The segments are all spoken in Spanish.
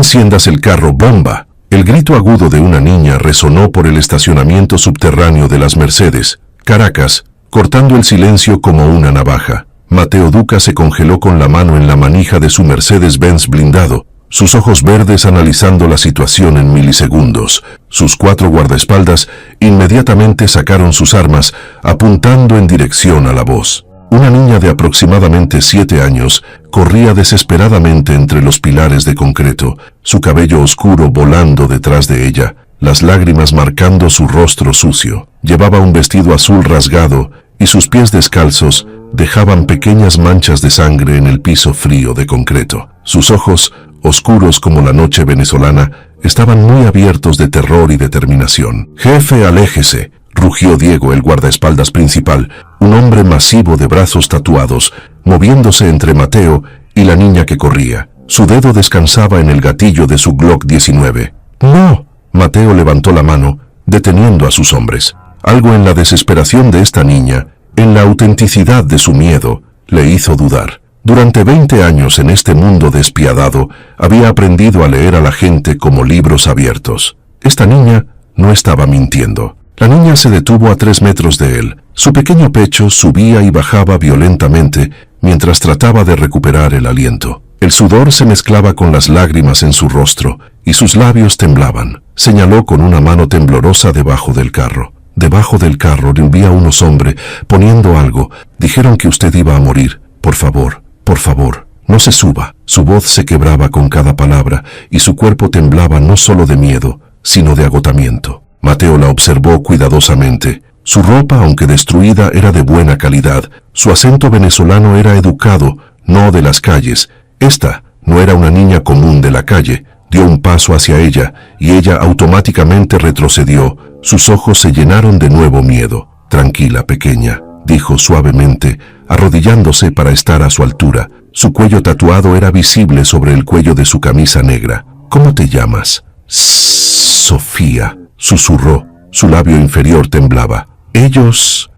enciendas el carro, bomba. El grito agudo de una niña resonó por el estacionamiento subterráneo de las Mercedes, Caracas, cortando el silencio como una navaja. Mateo Duca se congeló con la mano en la manija de su Mercedes-Benz blindado, sus ojos verdes analizando la situación en milisegundos. Sus 4 guardaespaldas inmediatamente sacaron sus armas, apuntando en dirección a la voz. Una niña de aproximadamente 7 años corría desesperadamente entre los pilares de concreto, su cabello oscuro volando detrás de ella, las lágrimas marcando su rostro sucio. Llevaba un vestido azul rasgado y sus pies descalzos dejaban pequeñas manchas de sangre en el piso frío de concreto. Sus ojos, oscuros como la noche venezolana, estaban muy abiertos de terror y determinación. «Jefe, aléjese», rugió Diego, el guardaespaldas principal, un hombre masivo de brazos tatuados, moviéndose entre Mateo y la niña que corría. Su dedo descansaba en el gatillo de su Glock 19. «No». Mateo levantó la mano, deteniendo a sus hombres. Algo en la desesperación de esta niña, en la autenticidad de su miedo, le hizo dudar. Durante 20 años en este mundo despiadado, había aprendido a leer a la gente como libros abiertos. Esta niña no estaba mintiendo. La niña se detuvo a 3 metros de él. Su pequeño pecho subía y bajaba violentamente mientras trataba de recuperar el aliento. El sudor se mezclaba con las lágrimas en su rostro y sus labios temblaban. Señaló con una mano temblorosa debajo del carro. Debajo del carro le vi a unos hombres poniendo algo. Dijeron que usted iba a morir. Por favor, no se suba. Su voz se quebraba con cada palabra y su cuerpo temblaba no solo de miedo, sino de agotamiento. Mateo la observó cuidadosamente. Su ropa, aunque destruida, era de buena calidad. Su acento venezolano era educado, no de las calles. Esta no era una niña común de la calle. Dio un paso hacia ella y ella automáticamente retrocedió. Sus ojos se llenaron de nuevo miedo. «Tranquila, pequeña», dijo suavemente, arrodillándose para estar a su altura. Su cuello tatuado era visible sobre el cuello de su camisa negra. «¿Cómo te llamas?» «Sofía», susurró. Su labio inferior temblaba. Ellos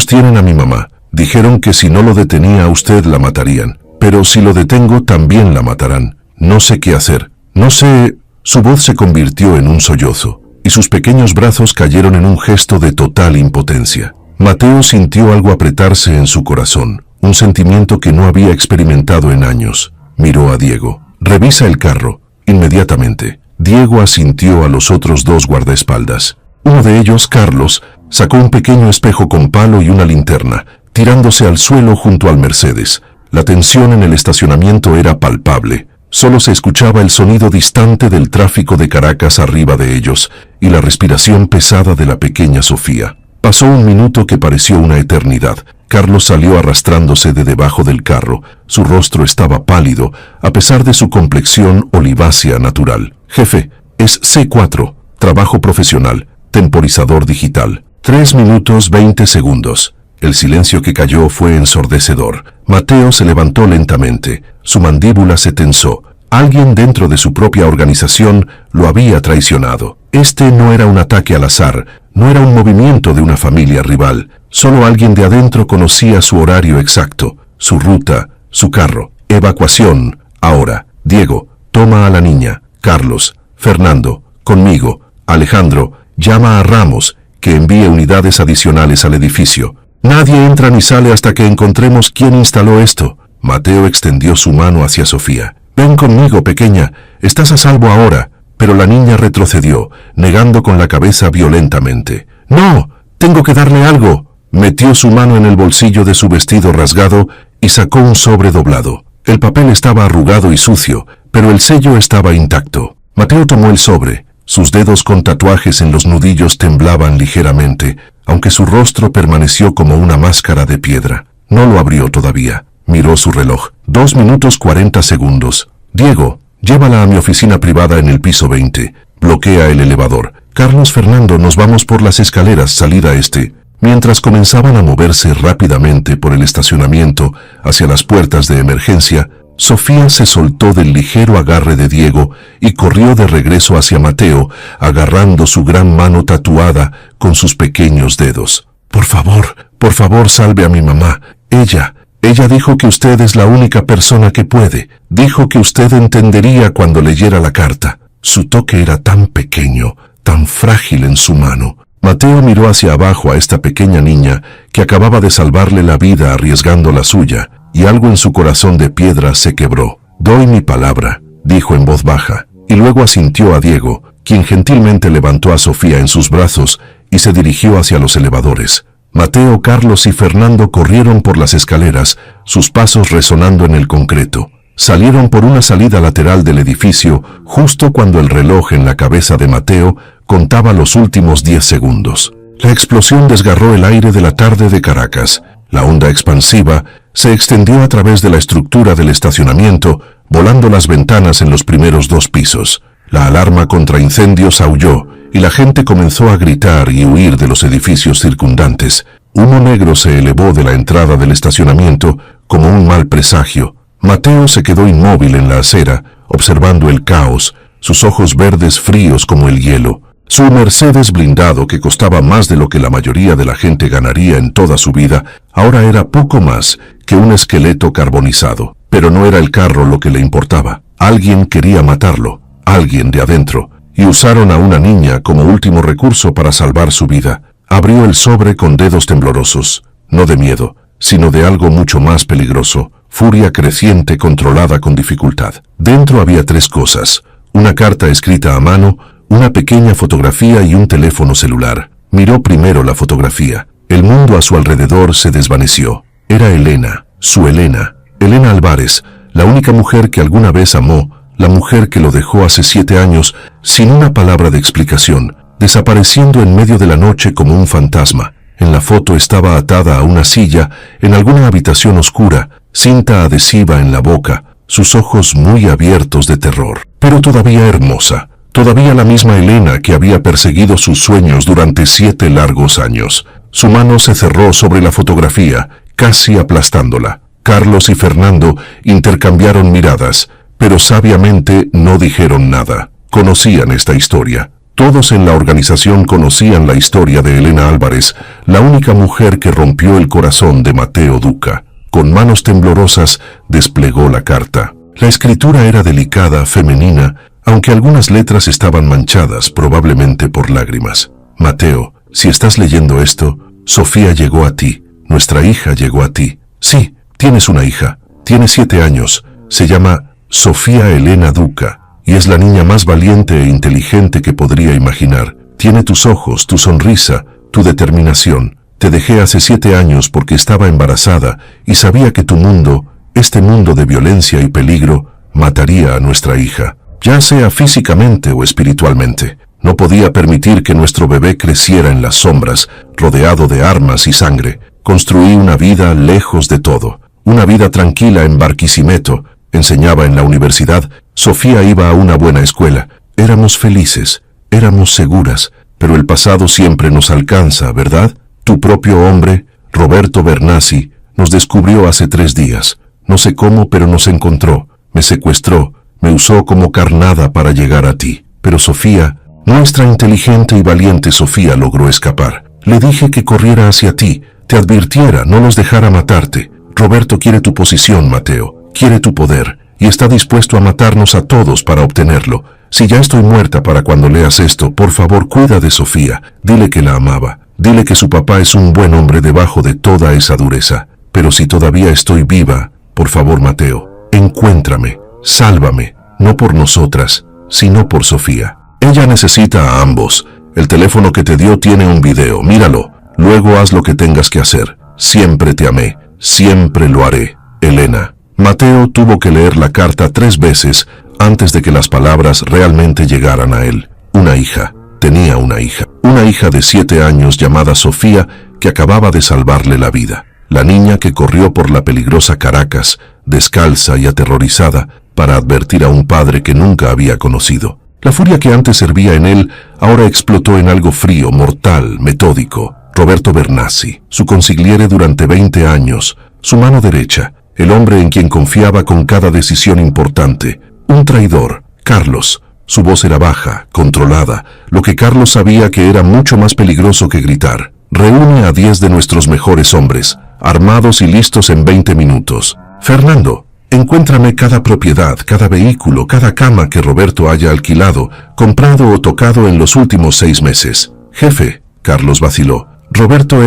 tienen a mi mamá. Dijeron que si no lo detenía a usted la matarían. Pero si lo detengo también la matarán. No sé qué hacer. No sé». Su voz se convirtió en un sollozo y sus pequeños brazos cayeron en un gesto de total impotencia. Mateo sintió algo apretarse en su corazón, un sentimiento que no había experimentado en años. Miró a Diego. «Revisa el carro». Inmediatamente, Diego asintió a los otros 2 guardaespaldas. Uno de ellos, Carlos, sacó un pequeño espejo con palo y una linterna, tirándose al suelo junto al Mercedes. La tensión en el estacionamiento era palpable. Solo se escuchaba el sonido distante del tráfico de Caracas arriba de ellos y la respiración pesada de la pequeña Sofía. Pasó un minuto que pareció una eternidad. Carlos salió arrastrándose de debajo del carro. Su rostro estaba pálido, a pesar de su complexión olivácea natural. «Jefe, es C4, trabajo profesional, temporizador digital. 3 minutos 20 segundos». El silencio que cayó fue ensordecedor. Mateo se levantó lentamente. Su mandíbula se tensó. Alguien dentro de su propia organización lo había traicionado. Este no era un ataque al azar, no era un movimiento de una familia rival. Solo alguien de adentro conocía su horario exacto, su ruta, su carro. «Evacuación, ahora. Diego, toma a la niña. Carlos, Fernando, conmigo. Alejandro, llama a Ramos, que envíe unidades adicionales al edificio. Nadie entra ni sale hasta que encontremos quién instaló esto». Mateo extendió su mano hacia Sofía. «Ven conmigo, pequeña. Estás a salvo ahora». Pero la niña retrocedió, negando con la cabeza violentamente. «No, tengo que darle algo». Metió su mano en el bolsillo de su vestido rasgado y sacó un sobre doblado. El papel estaba arrugado y sucio, pero el sello estaba intacto. Mateo tomó el sobre. Sus dedos con tatuajes en los nudillos temblaban ligeramente, aunque su rostro permaneció como una máscara de piedra. No lo abrió todavía. Miró su reloj. 2 minutos 40 segundos. «Diego, llévala a mi oficina privada en el piso 20. Bloquea el elevador. Carlos, Fernando, nos vamos por las escaleras, salida este». Mientras comenzaban a moverse rápidamente por el estacionamiento hacia las puertas de emergencia, Sofía se soltó del ligero agarre de Diego y corrió de regreso hacia Mateo, agarrando su gran mano tatuada con sus pequeños dedos. Por favor, salve a mi mamá. Ella Ella dijo que usted es la única persona que puede. Dijo que usted entendería cuando leyera la carta. Su toque era tan pequeño, tan frágil en su mano. Mateo miró hacia abajo a esta pequeña niña que acababa de salvarle la vida arriesgando la suya, y algo en su corazón de piedra se quebró. «Doy mi palabra», dijo en voz baja, y luego asintió a Diego, quien gentilmente levantó a Sofía en sus brazos y se dirigió hacia los elevadores. Mateo, Carlos y Fernando corrieron por las escaleras, sus pasos resonando en el concreto. Salieron por una salida lateral del edificio justo cuando el reloj en la cabeza de Mateo contaba los últimos 10 segundos. La explosión desgarró el aire de la tarde de Caracas. La onda expansiva se extendió a través de la estructura del estacionamiento, volando las ventanas en los primeros 2 pisos. La alarma contra incendios aulló y la gente comenzó a gritar y huir de los edificios circundantes. Humo negro se elevó de la entrada del estacionamiento como un mal presagio. Mateo se quedó inmóvil en la acera, observando el caos, sus ojos verdes fríos como el hielo. Su Mercedes blindado, que costaba más de lo que la mayoría de la gente ganaría en toda su vida, ahora era poco más que un esqueleto carbonizado. Pero no era el carro lo que le importaba. Alguien quería matarlo, alguien de adentro, y usaron a una niña como último recurso para salvar su vida. Abrió el sobre con dedos temblorosos, no de miedo, sino de algo mucho más peligroso, furia creciente controlada con dificultad. Dentro había 3 cosas: una carta escrita a mano, una pequeña fotografía y un teléfono celular. Miró primero la fotografía. El mundo a su alrededor se desvaneció. Era Elena, su Elena. Elena Álvarez, la única mujer que alguna vez amó, la mujer que lo dejó hace 7 años sin una palabra de explicación, desapareciendo en medio de la noche como un fantasma. En la foto estaba atada a una silla en alguna habitación oscura, cinta adhesiva en la boca, sus ojos muy abiertos de terror. Pero todavía hermosa, todavía la misma Elena que había perseguido sus sueños durante 7 largos años. Su mano se cerró sobre la fotografía, casi aplastándola. Carlos y Fernando intercambiaron miradas, pero sabiamente no dijeron nada. Conocían esta historia. Todos en la organización conocían la historia de Elena Álvarez, la única mujer que rompió el corazón de Mateo Duca. Con manos temblorosas desplegó la carta. La escritura era delicada, femenina, aunque algunas letras estaban manchadas, probablemente por lágrimas. Mateo, si estás leyendo esto, Sofía llegó a ti, nuestra hija llegó a ti. Sí, tienes una hija, tiene 7 años, se llama Sofía Elena Duca, y es la niña más valiente e inteligente que podría imaginar. Tiene tus ojos, tu sonrisa, tu determinación. Te dejé hace 7 años porque estaba embarazada y sabía que tu mundo, este mundo de violencia y peligro, mataría a nuestra hija, ya sea físicamente o espiritualmente. No podía permitir que nuestro bebé creciera en las sombras, rodeado de armas y sangre. Construí una vida lejos de todo, una vida tranquila en Barquisimeto. Enseñaba en la universidad, Sofía iba a una buena escuela. Éramos felices, éramos seguras, pero el pasado siempre nos alcanza, ¿verdad? Tu propio hombre, Roberto Bernassi, nos descubrió hace 3 días. No sé cómo, pero nos encontró, me secuestró, me usó como carnada para llegar a ti. Pero Sofía, nuestra inteligente y valiente Sofía, logró escapar. Le dije que corriera hacia ti, te advirtiera, no nos dejara matarte. Roberto quiere tu posición, Mateo. Quiere tu poder, y está dispuesto a matarnos a todos para obtenerlo. Si ya estoy muerta para cuando leas esto, por favor cuida de Sofía. Dile que la amaba. Dile que su papá es un buen hombre debajo de toda esa dureza. Pero si todavía estoy viva, por favor, Mateo, encuéntrame, sálvame, no por nosotras, sino por Sofía. Ella necesita a ambos. El teléfono que te dio tiene un video, míralo. Luego haz lo que tengas que hacer. Siempre te amé, siempre lo haré. Elena. Mateo tuvo que leer la carta 3 veces antes de que las palabras realmente llegaran a él. Una hija. Tenía una hija de 7 años llamada Sofía que acababa de salvarle la vida. La niña que corrió por la peligrosa Caracas, descalza y aterrorizada, para advertir a un padre que nunca había conocido. La furia que antes hervía en él ahora explotó en algo frío, mortal, metódico. Roberto Bernassi, su consigliere durante 20 años, su mano derecha, el hombre en quien confiaba con cada decisión importante. Un traidor, Carlos. Su voz era baja, controlada, lo que Carlos sabía que era mucho más peligroso que gritar. Reúne a 10 de nuestros mejores hombres. armados y listos en 20 minutos. Fernando, encuéntrame cada propiedad, cada vehículo, cada cama que Roberto haya alquilado, comprado o tocado en los últimos 6 meses. Jefe, Carlos vaciló. Roberto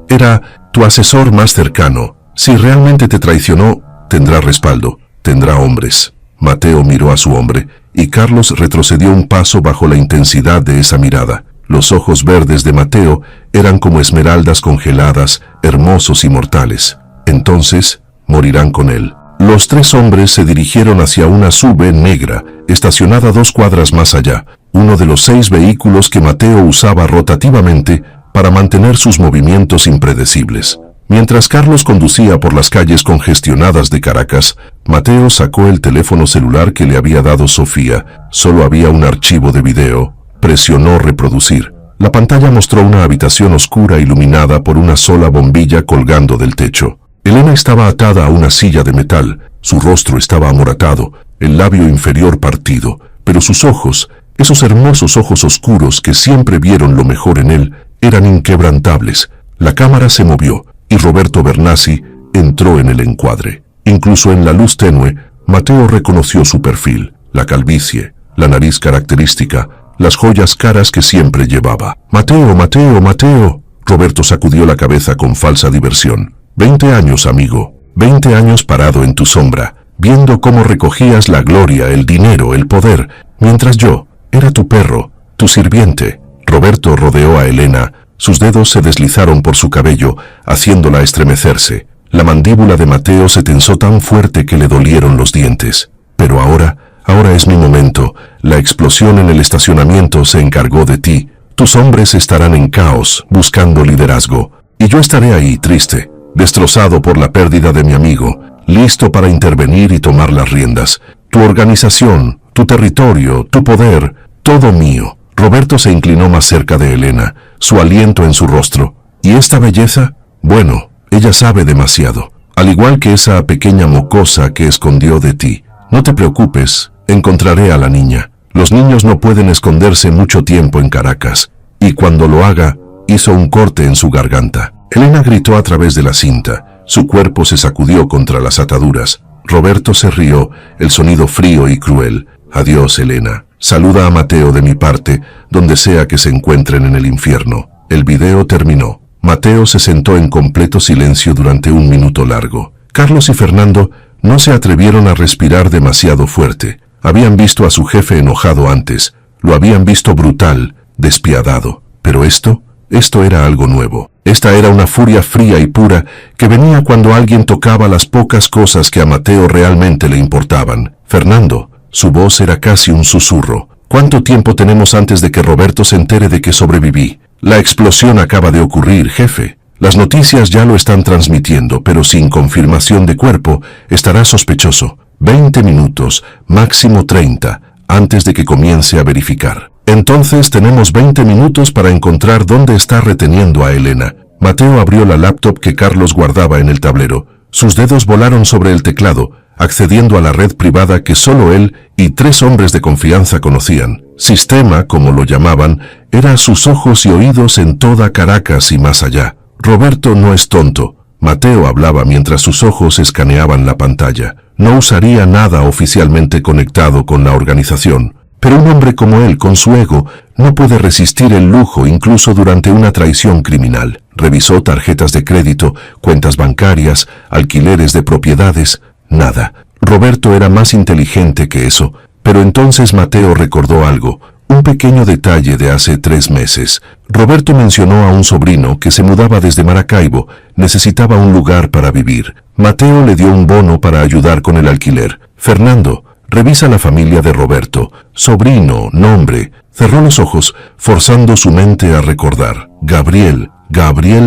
era tu asesor más cercano. Si realmente te traicionó, tendrá respaldo, tendrá hombres. Mateo miró a su hombre, y Carlos retrocedió un paso bajo la intensidad de esa mirada. Los ojos verdes de Mateo eran como esmeraldas congeladas, hermosos y mortales. Entonces, morirán con él. Los 3 hombres se dirigieron hacia una SUV negra, estacionada 2 cuadras más allá, uno de los 6 vehículos que Mateo usaba rotativamente para mantener sus movimientos impredecibles. Mientras Carlos conducía por las calles congestionadas de Caracas, Mateo sacó el teléfono celular que le había dado Sofía. Solo había un archivo de video. Presionó reproducir. La pantalla mostró una habitación oscura iluminada por una sola bombilla colgando del techo. Elena estaba atada a una silla de metal. Su rostro estaba amoratado, el labio inferior partido, pero sus ojos, esos hermosos ojos oscuros que siempre vieron lo mejor en él, eran inquebrantables. La cámara se movió y Roberto Bernasi entró en el encuadre. Incluso en la luz tenue, Mateo reconoció su perfil, la calvicie, la nariz característica, las joyas caras que siempre llevaba. Mateo, Mateo, Mateo. Roberto sacudió la cabeza con falsa diversión. 20 años, amigo. 20 años parado en tu sombra, viendo cómo recogías la gloria, el dinero, el poder, mientras yo era tu perro, tu sirviente. Roberto rodeó a Elena. Sus dedos se deslizaron por su cabello, haciéndola estremecerse. La mandíbula de Mateo se tensó tan fuerte que le dolieron los dientes. Pero ahora es mi momento. La explosión en el estacionamiento se encargó de ti. Tus hombres estarán en caos, buscando liderazgo. Y yo estaré ahí, triste, destrozado por la pérdida de mi amigo, listo para intervenir y tomar las riendas. Tu organización, tu territorio, tu poder, todo mío. Roberto se inclinó más cerca de Elena, su aliento en su rostro. ¿Y esta belleza? Bueno, ella sabe demasiado, al igual que esa pequeña mocosa que escondió de ti. No te preocupes, encontraré a la niña. Los niños no pueden esconderse mucho tiempo en Caracas. Y cuando lo haga, hizo un corte en su garganta. Elena gritó a través de la cinta. Su cuerpo se sacudió contra las ataduras. Roberto se rió, el sonido frío y cruel. Adiós, Elena. Saluda a Mateo de mi parte, donde sea que se encuentren en el infierno. El video terminó. Mateo se sentó en completo silencio durante un minuto largo. Carlos y Fernando no se atrevieron a respirar demasiado fuerte. Habían visto a su jefe enojado antes. Lo habían visto brutal, despiadado. Pero esto era algo nuevo. Esta era una furia fría y pura que venía cuando alguien tocaba las pocas cosas que a Mateo realmente le importaban. Fernando. Su voz era casi un susurro. ¿Cuánto tiempo tenemos antes de que Roberto se entere de que sobreviví? La explosión acaba de ocurrir, jefe. Las noticias ya lo están transmitiendo, pero sin confirmación de cuerpo, estará sospechoso. 20 minutos, máximo 30, antes de que comience a verificar. Entonces tenemos 20 minutos para encontrar dónde está reteniendo a Elena. Mateo abrió la laptop que Carlos guardaba en el tablero. Sus dedos volaron sobre el teclado, accediendo a la red privada que solo él y 3 hombres de confianza conocían. Sistema, como lo llamaban, era sus ojos y oídos en toda Caracas y más allá. Roberto no es tonto. Mateo hablaba mientras sus ojos escaneaban la pantalla. No usaría nada oficialmente conectado con la organización. Pero un hombre como él, con su ego, no puede resistir el lujo incluso durante una traición criminal. Revisó tarjetas de crédito, cuentas bancarias, alquileres de propiedades. Nada. Roberto era más inteligente que eso. Pero entonces Mateo recordó algo, un pequeño detalle de hace 3 meses. Roberto mencionó a un sobrino que se mudaba desde Maracaibo, necesitaba un lugar para vivir. Mateo le dio un bono para ayudar con el alquiler. Fernando, revisa la familia de Roberto. Sobrino, nombre. Cerró los ojos, forzando su mente a recordar. Gabriel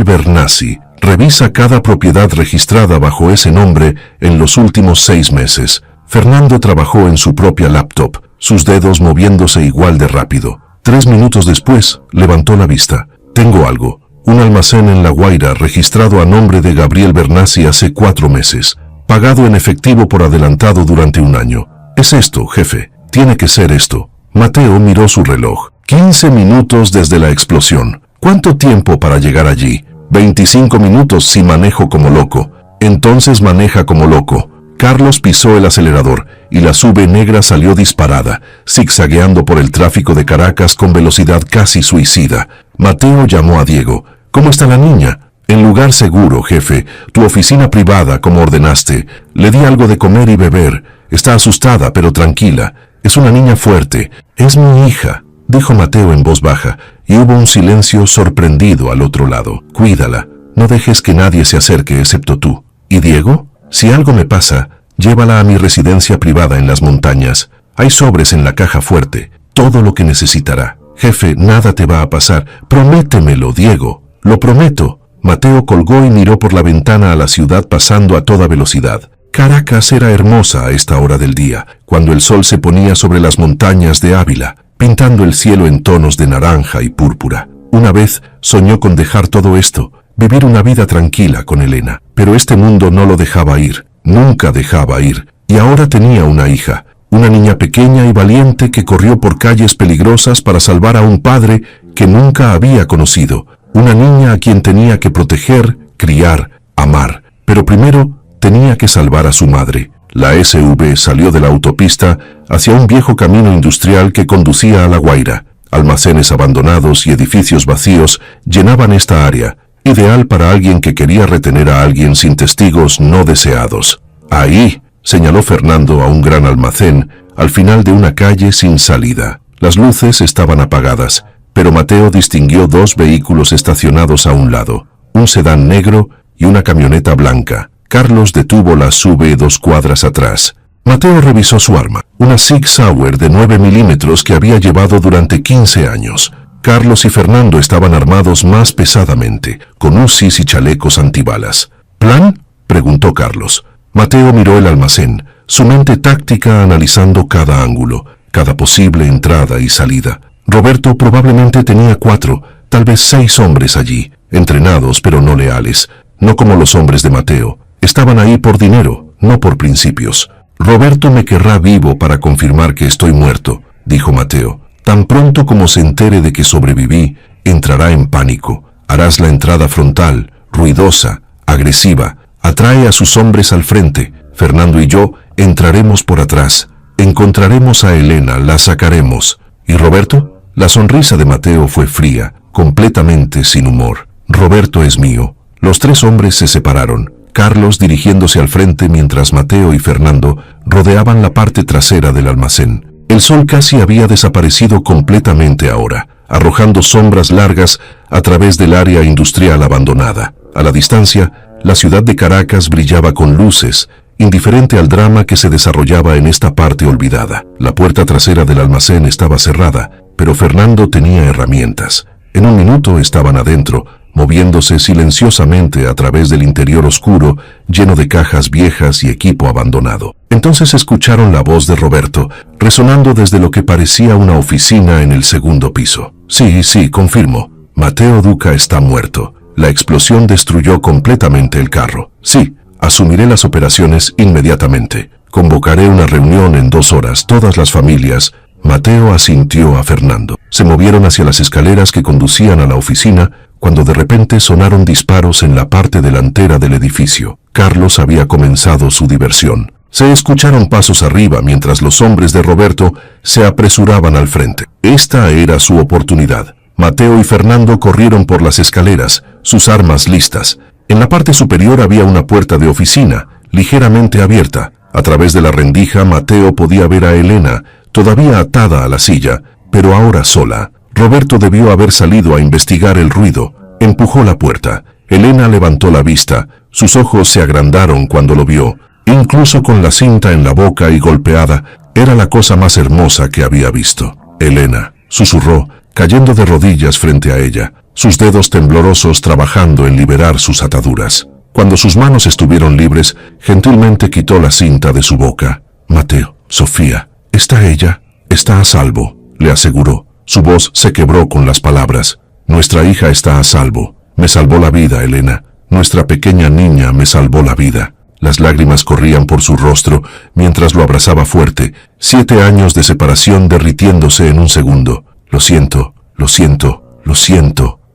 Bernasi. Revisa cada propiedad registrada bajo ese nombre en los últimos 6 meses. Fernando trabajó en su propia laptop, sus dedos moviéndose igual de rápido. 3 minutos después, levantó la vista. Tengo algo. Un almacén en La Guaira registrado a nombre de Gabriel Bernasi hace 4 meses. Pagado en efectivo por adelantado durante 1 año. Es esto, jefe. Tiene que ser esto. Mateo miró su reloj. 15 minutos desde la explosión. ¿Cuánto tiempo para llegar allí? 25 minutos si manejo como loco. Entonces maneja como loco. Carlos pisó el acelerador y la SUV negra salió disparada, zigzagueando por el tráfico de Caracas con velocidad casi suicida. Mateo llamó a Diego. ¿Cómo está la niña? En lugar seguro, jefe. Tu oficina privada, como ordenaste. Le di algo de comer y beber. Está asustada, pero tranquila. Es una niña fuerte. Es mi hija, dijo Mateo en voz baja, y hubo un silencio sorprendido al otro lado. Cuídala. No dejes que nadie se acerque excepto tú. ¿Y Diego? Si algo me pasa, llévala a mi residencia privada en las montañas. Hay sobres en la caja fuerte. Todo lo que necesitará. Jefe, nada te va a pasar. Prométemelo, Diego. Lo prometo. Mateo colgó y miró por la ventana a la ciudad pasando a toda velocidad. Caracas era hermosa a esta hora del día, cuando el sol se ponía sobre las montañas de Ávila, pintando el cielo en tonos de naranja y púrpura. Una vez soñó con dejar todo esto, vivir una vida tranquila con Elena, pero este mundo no lo dejaba ir, nunca dejaba ir, y ahora tenía una hija, una niña pequeña y valiente que corrió por calles peligrosas para salvar a un padre que nunca había conocido, una niña a quien tenía que proteger, criar, amar, pero primero tenía que salvar a su madre. La SUV salió de la autopista hacia un viejo camino industrial que conducía a La Guaira. Almacenes abandonados y edificios vacíos llenaban esta área, ideal para alguien que quería retener a alguien sin testigos no deseados. Ahí, señaló Fernando a un gran almacén, al final de una calle sin salida. Las luces estaban apagadas, pero Mateo distinguió dos vehículos estacionados a un lado, un sedán negro y una camioneta blanca. Carlos detuvo la SUV 2 cuadras atrás. Mateo revisó su arma, una Sig Sauer de 9 milímetros que había llevado durante 15 años. Carlos y Fernando estaban armados más pesadamente, con UCIs y chalecos antibalas. ¿Plan?, preguntó Carlos. Mateo miró el almacén, su mente táctica analizando cada ángulo, cada posible entrada y salida. Roberto probablemente tenía 4, tal vez 6 hombres allí, entrenados pero no leales, no como los hombres de Mateo. Estaban ahí por dinero, no por principios. Roberto me querrá vivo para confirmar que estoy muerto, dijo Mateo. Tan pronto como se entere de que sobreviví, entrará en pánico. Harás la entrada frontal, ruidosa, agresiva. Atrae a sus hombres al frente. Fernando y yo entraremos por atrás. Encontraremos a Elena, la sacaremos. ¿Y Roberto? La sonrisa de Mateo fue fría, completamente sin humor. Roberto es mío. Los 3 hombres se separaron. Carlos dirigiéndose al frente mientras Mateo y Fernando rodeaban la parte trasera del almacén. El sol casi había desaparecido completamente ahora, arrojando sombras largas a través del área industrial abandonada. A la distancia, la ciudad de Caracas brillaba con luces, indiferente al drama que se desarrollaba en esta parte olvidada. La puerta trasera del almacén estaba cerrada, pero Fernando tenía herramientas. En un minuto estaban adentro, moviéndose silenciosamente a través del interior oscuro, lleno de cajas viejas y equipo abandonado. Entonces escucharon la voz de Roberto, resonando desde lo que parecía una oficina en el segundo piso. Sí, confirmo. Mateo Duca está muerto. La explosión destruyó completamente el carro. Sí, asumiré las operaciones inmediatamente. Convocaré una reunión en 2 horas, todas las familias. Mateo asintió a Fernando. Se movieron hacia las escaleras que conducían a la oficina, cuando de repente sonaron disparos en la parte delantera del edificio. Carlos había comenzado su diversión. Se escucharon pasos arriba mientras los hombres de Roberto se apresuraban al frente. Esta era su oportunidad. Mateo y Fernando corrieron por las escaleras, sus armas listas. En la parte superior había una puerta de oficina, ligeramente abierta. A través de la rendija Mateo podía ver a Elena, todavía atada a la silla, pero ahora sola. Roberto debió haber salido a investigar el ruido. Empujó la puerta. Elena levantó la vista. Sus ojos se agrandaron cuando lo vio. Incluso con la cinta en la boca y golpeada, era la cosa más hermosa que había visto. Elena, susurró, cayendo de rodillas frente a ella, sus dedos temblorosos trabajando en liberar sus ataduras. Cuando sus manos estuvieron libres, gentilmente quitó la cinta de su boca. Mateo, Sofía, ¿está ella? Está a salvo, le aseguró. Su voz se quebró con las palabras. Nuestra hija está a salvo. Me salvó la vida, Elena. Nuestra pequeña niña me salvó la vida. Las lágrimas corrían por su rostro mientras lo abrazaba fuerte. 7 años de separación derritiéndose en un segundo. Lo siento,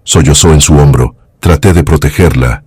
sollozó en su hombro. Traté de protegerla,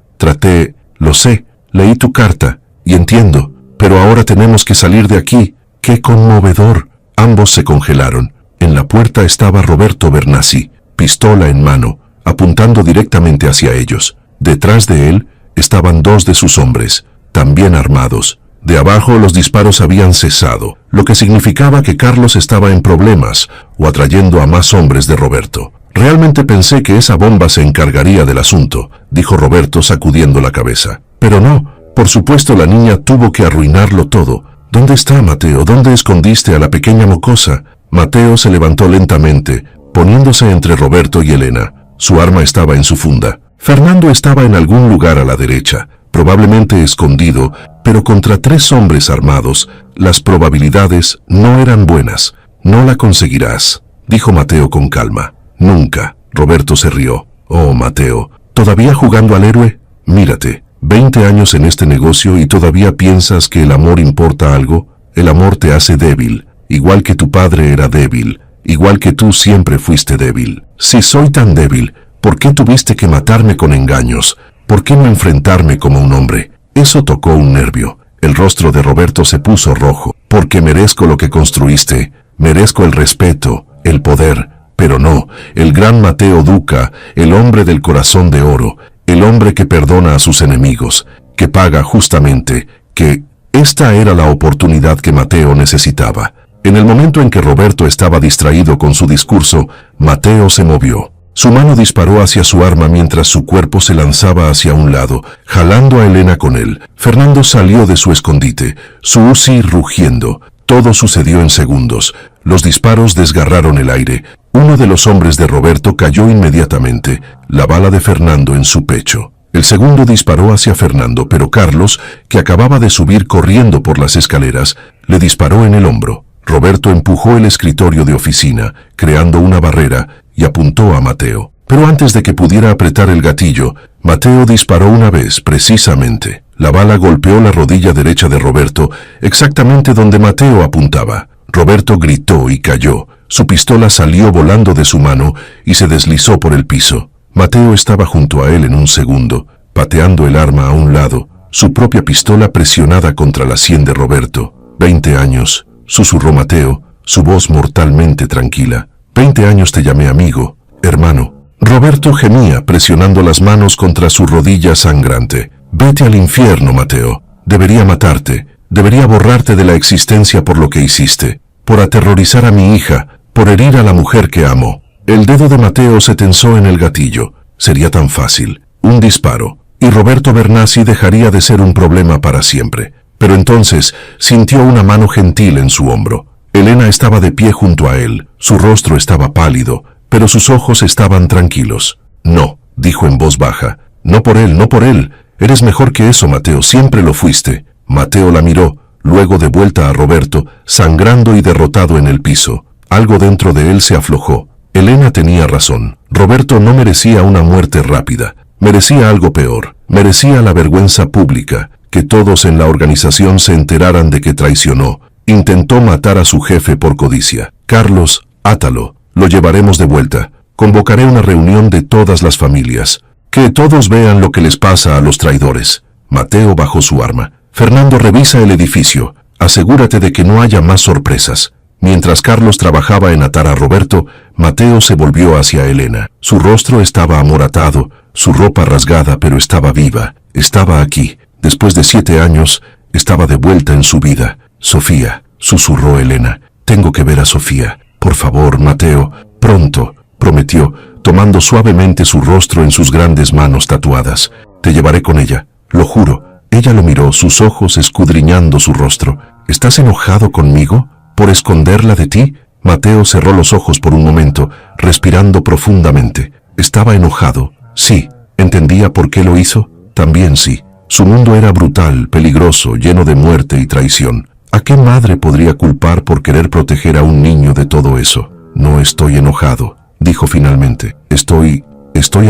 lo sé, leí tu carta, y entiendo, pero ahora tenemos que salir de aquí. ¡Qué conmovedor! Ambos se congelaron. En la puerta estaba Roberto Bernassi, pistola en mano, apuntando directamente hacia ellos. Detrás de él estaban dos de sus hombres, también armados. De abajo los disparos habían cesado, lo que significaba que Carlos estaba en problemas o atrayendo a más hombres de Roberto. Realmente pensé que esa bomba se encargaría del asunto, dijo Roberto sacudiendo la cabeza. Pero no, por supuesto la niña tuvo que arruinarlo todo. ¿Dónde está Mateo? ¿Dónde escondiste a la pequeña mocosa? Mateo se levantó lentamente, poniéndose entre Roberto y Elena. Su arma estaba en su funda. Fernando estaba en algún lugar a la derecha, probablemente escondido, pero contra 3 hombres armados, las probabilidades no eran buenas. No la conseguirás, dijo Mateo con calma. Nunca. Roberto se rió. Oh, Mateo, ¿todavía jugando al héroe? Mírate, 20 años en este negocio y todavía piensas que el amor importa algo. El amor te hace débil, igual que tu padre era débil, igual que tú siempre fuiste débil. Si soy tan débil, ¿por qué tuviste que matarme con engaños? ¿Por qué no enfrentarme como un hombre? Eso tocó un nervio. El rostro de Roberto se puso rojo. Porque merezco lo que construiste, merezco el respeto, el poder, pero no, el gran Mateo Duca, el hombre del corazón de oro, el hombre que perdona a sus enemigos, que paga justamente, que esta era la oportunidad que Mateo necesitaba. En el momento en que Roberto estaba distraído con su discurso, Mateo se movió. Su mano disparó hacia su arma mientras su cuerpo se lanzaba hacia un lado, jalando a Elena con él. Fernando salió de su escondite, su Uzi rugiendo. Todo sucedió en segundos. Los disparos desgarraron el aire. Uno de los hombres de Roberto cayó inmediatamente, la bala de Fernando en su pecho. El segundo disparó hacia Fernando, pero Carlos, que acababa de subir corriendo por las escaleras, le disparó en el hombro. Roberto empujó el escritorio de oficina, creando una barrera, y apuntó a Mateo. Pero antes de que pudiera apretar el gatillo, Mateo disparó una vez, precisamente. La bala golpeó la rodilla derecha de Roberto, exactamente donde Mateo apuntaba. Roberto gritó y cayó. Su pistola salió volando de su mano y se deslizó por el piso. Mateo estaba junto a él en un segundo, pateando el arma a un lado, su propia pistola presionada contra la sien de Roberto. 20 años, susurró Mateo, su voz mortalmente tranquila. 20 años te llamé amigo, hermano. Roberto gemía, presionando las manos contra su rodilla sangrante. Vete al infierno, Mateo. Debería matarte. Debería borrarte de la existencia por lo que hiciste. Por aterrorizar a mi hija. Por herir a la mujer que amo. El dedo de Mateo se tensó en el gatillo. Sería tan fácil. Un disparo. Y Roberto Bernassi dejaría de ser un problema para siempre. Pero entonces sintió una mano gentil en su hombro. Elena estaba de pie junto a él. Su rostro estaba pálido, pero sus ojos estaban tranquilos. No, dijo en voz baja. No por él, no por él. Eres mejor que eso, Mateo, siempre lo fuiste. Mateo la miró, luego de vuelta a Roberto, sangrando y derrotado en el piso. Algo dentro de él se aflojó. Elena tenía razón. Roberto no merecía una muerte rápida. Merecía algo peor. Merecía la vergüenza pública, que todos en la organización se enteraran de que traicionó. Intentó matar a su jefe por codicia. Carlos, átalo. Lo llevaremos de vuelta. Convocaré una reunión de todas las familias. Que todos vean lo que les pasa a los traidores. Mateo bajó su arma. Fernando, revisa el edificio. Asegúrate de que no haya más sorpresas. Mientras Carlos trabajaba en atar a Roberto, Mateo se volvió hacia Elena. Su rostro estaba amoratado, su ropa rasgada, pero estaba viva. Estaba aquí. Después de 7 años, estaba de vuelta en su vida. Sofía, susurró Elena. Tengo que ver a Sofía. Por favor, Mateo. Pronto, prometió, tomando suavemente su rostro en sus grandes manos tatuadas. Te llevaré con ella, lo juro. Ella lo miró, sus ojos escudriñando su rostro. ¿Estás enojado conmigo? ¿Por esconderla de ti? Mateo cerró los ojos por un momento, respirando profundamente. ¿Estaba enojado? Sí. ¿Entendía por qué lo hizo? También sí. Su mundo era brutal, peligroso, lleno de muerte y traición. ¿A qué madre podría culpar por querer proteger a un niño de todo eso? No estoy enojado, dijo finalmente. Estoy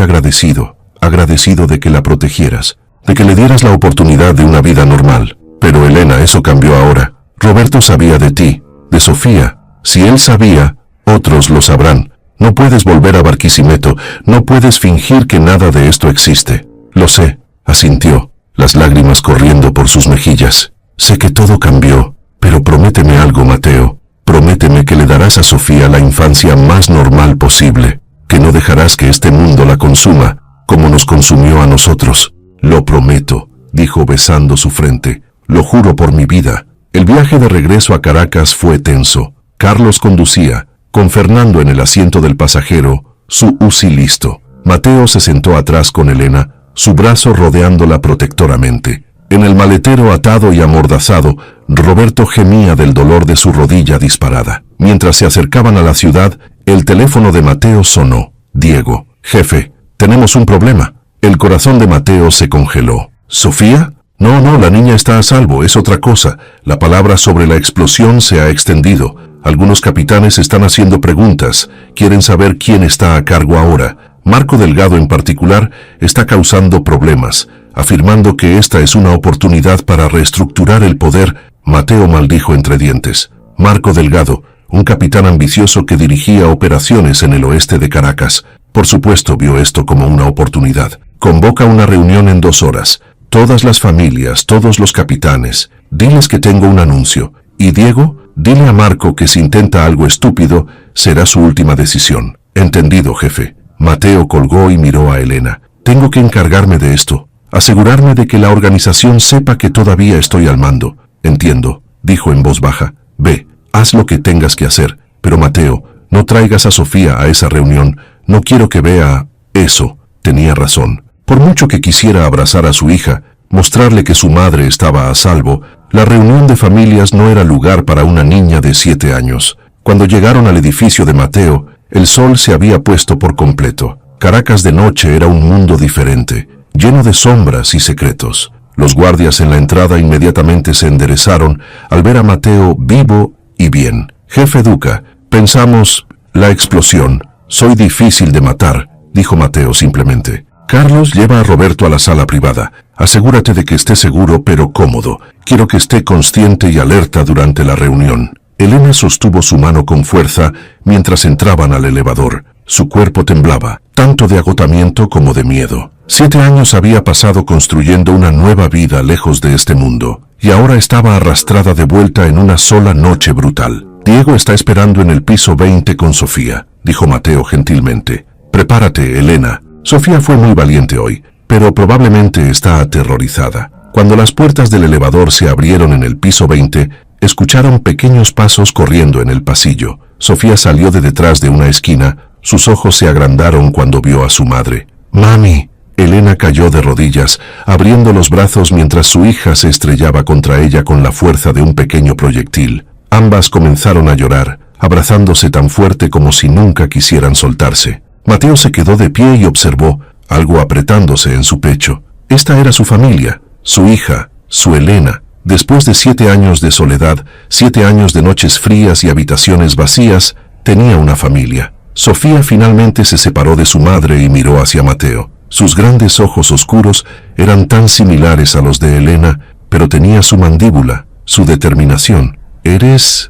agradecido de que la protegieras, de que le dieras la oportunidad de una vida normal. Pero Elena, eso cambió ahora. Roberto sabía de ti, de Sofía. Si él sabía, otros lo sabrán. No puedes volver a Barquisimeto, no puedes fingir que nada de esto existe. Lo sé, asintió, las lágrimas corriendo por sus mejillas. Sé que todo cambió, pero prométeme algo, Mateo. Prométeme que le darás a Sofía la infancia más normal posible, que no dejarás que este mundo la consuma, como nos consumió a nosotros. Lo prometo, dijo besando su frente. Lo juro por mi vida. El viaje de regreso a Caracas fue tenso. Carlos conducía, con Fernando en el asiento del pasajero, su UCI listo. Mateo se sentó atrás con Elena, su brazo rodeándola protectoramente. En el maletero atado y amordazado, Roberto gemía del dolor de su rodilla disparada. Mientras se acercaban a la ciudad, el teléfono de Mateo sonó. Diego, jefe, tenemos un problema. El corazón de Mateo se congeló. ¿Sofía? No, la niña está a salvo, es otra cosa. La palabra sobre la explosión se ha extendido. Algunos capitanes están haciendo preguntas, quieren saber quién está a cargo ahora. Marco Delgado en particular está causando problemas, afirmando que esta es una oportunidad para reestructurar el poder. Mateo maldijo entre dientes. Marco Delgado, un capitán ambicioso que dirigía operaciones en el oeste de Caracas, por supuesto vio esto como una oportunidad. Convoca una reunión en 2 horas. Todas las familias, todos los capitanes. Diles que tengo un anuncio. Y Diego, dile a Marco que si intenta algo estúpido, será su última decisión. Entendido, jefe. Mateo colgó y miró a Elena. Tengo que encargarme de esto. Asegurarme de que la organización sepa que todavía estoy al mando. Entiendo, dijo en voz baja. Ve, haz lo que tengas que hacer. Pero Mateo, no traigas a Sofía a esa reunión. No quiero que vea eso. Tenía razón. Por mucho que quisiera abrazar a su hija, mostrarle que su madre estaba a salvo, la reunión de familias no era lugar para una niña de 7 años. Cuando llegaron al edificio de Mateo, el sol se había puesto por completo. Caracas de noche era un mundo diferente, lleno de sombras y secretos. Los guardias en la entrada inmediatamente se enderezaron al ver a Mateo vivo y bien. Jefe Duca, pensamos, la explosión. Soy difícil de matar, dijo Mateo simplemente. Carlos, lleva a Roberto a la sala privada. Asegúrate de que esté seguro pero cómodo. Quiero que esté consciente y alerta durante la reunión. Elena sostuvo su mano con fuerza mientras entraban al elevador. Su cuerpo temblaba, tanto de agotamiento como de miedo. 7 años había pasado construyendo una nueva vida lejos de este mundo, y ahora estaba arrastrada de vuelta en una sola noche brutal. Diego está esperando en el piso 20 con Sofía, dijo Mateo gentilmente. Prepárate, Elena. Sofía fue muy valiente hoy, pero probablemente está aterrorizada. Cuando las puertas del elevador se abrieron en el piso 20, escucharon pequeños pasos corriendo en el pasillo. Sofía salió de detrás de una esquina, sus ojos se agrandaron cuando vio a su madre. ¡Mami! Elena cayó de rodillas, abriendo los brazos mientras su hija se estrellaba contra ella con la fuerza de un pequeño proyectil. Ambas comenzaron a llorar, abrazándose tan fuerte como si nunca quisieran soltarse. Mateo se quedó de pie y observó, algo apretándose en su pecho. Esta era su familia, su hija, su Elena. Después de 7 años de soledad, 7 años de noches frías y habitaciones vacías, tenía una familia. Sofía finalmente se separó de su madre y miró hacia Mateo. Sus grandes ojos oscuros eran tan similares a los de Elena, pero tenía su mandíbula, su determinación. ¿Eres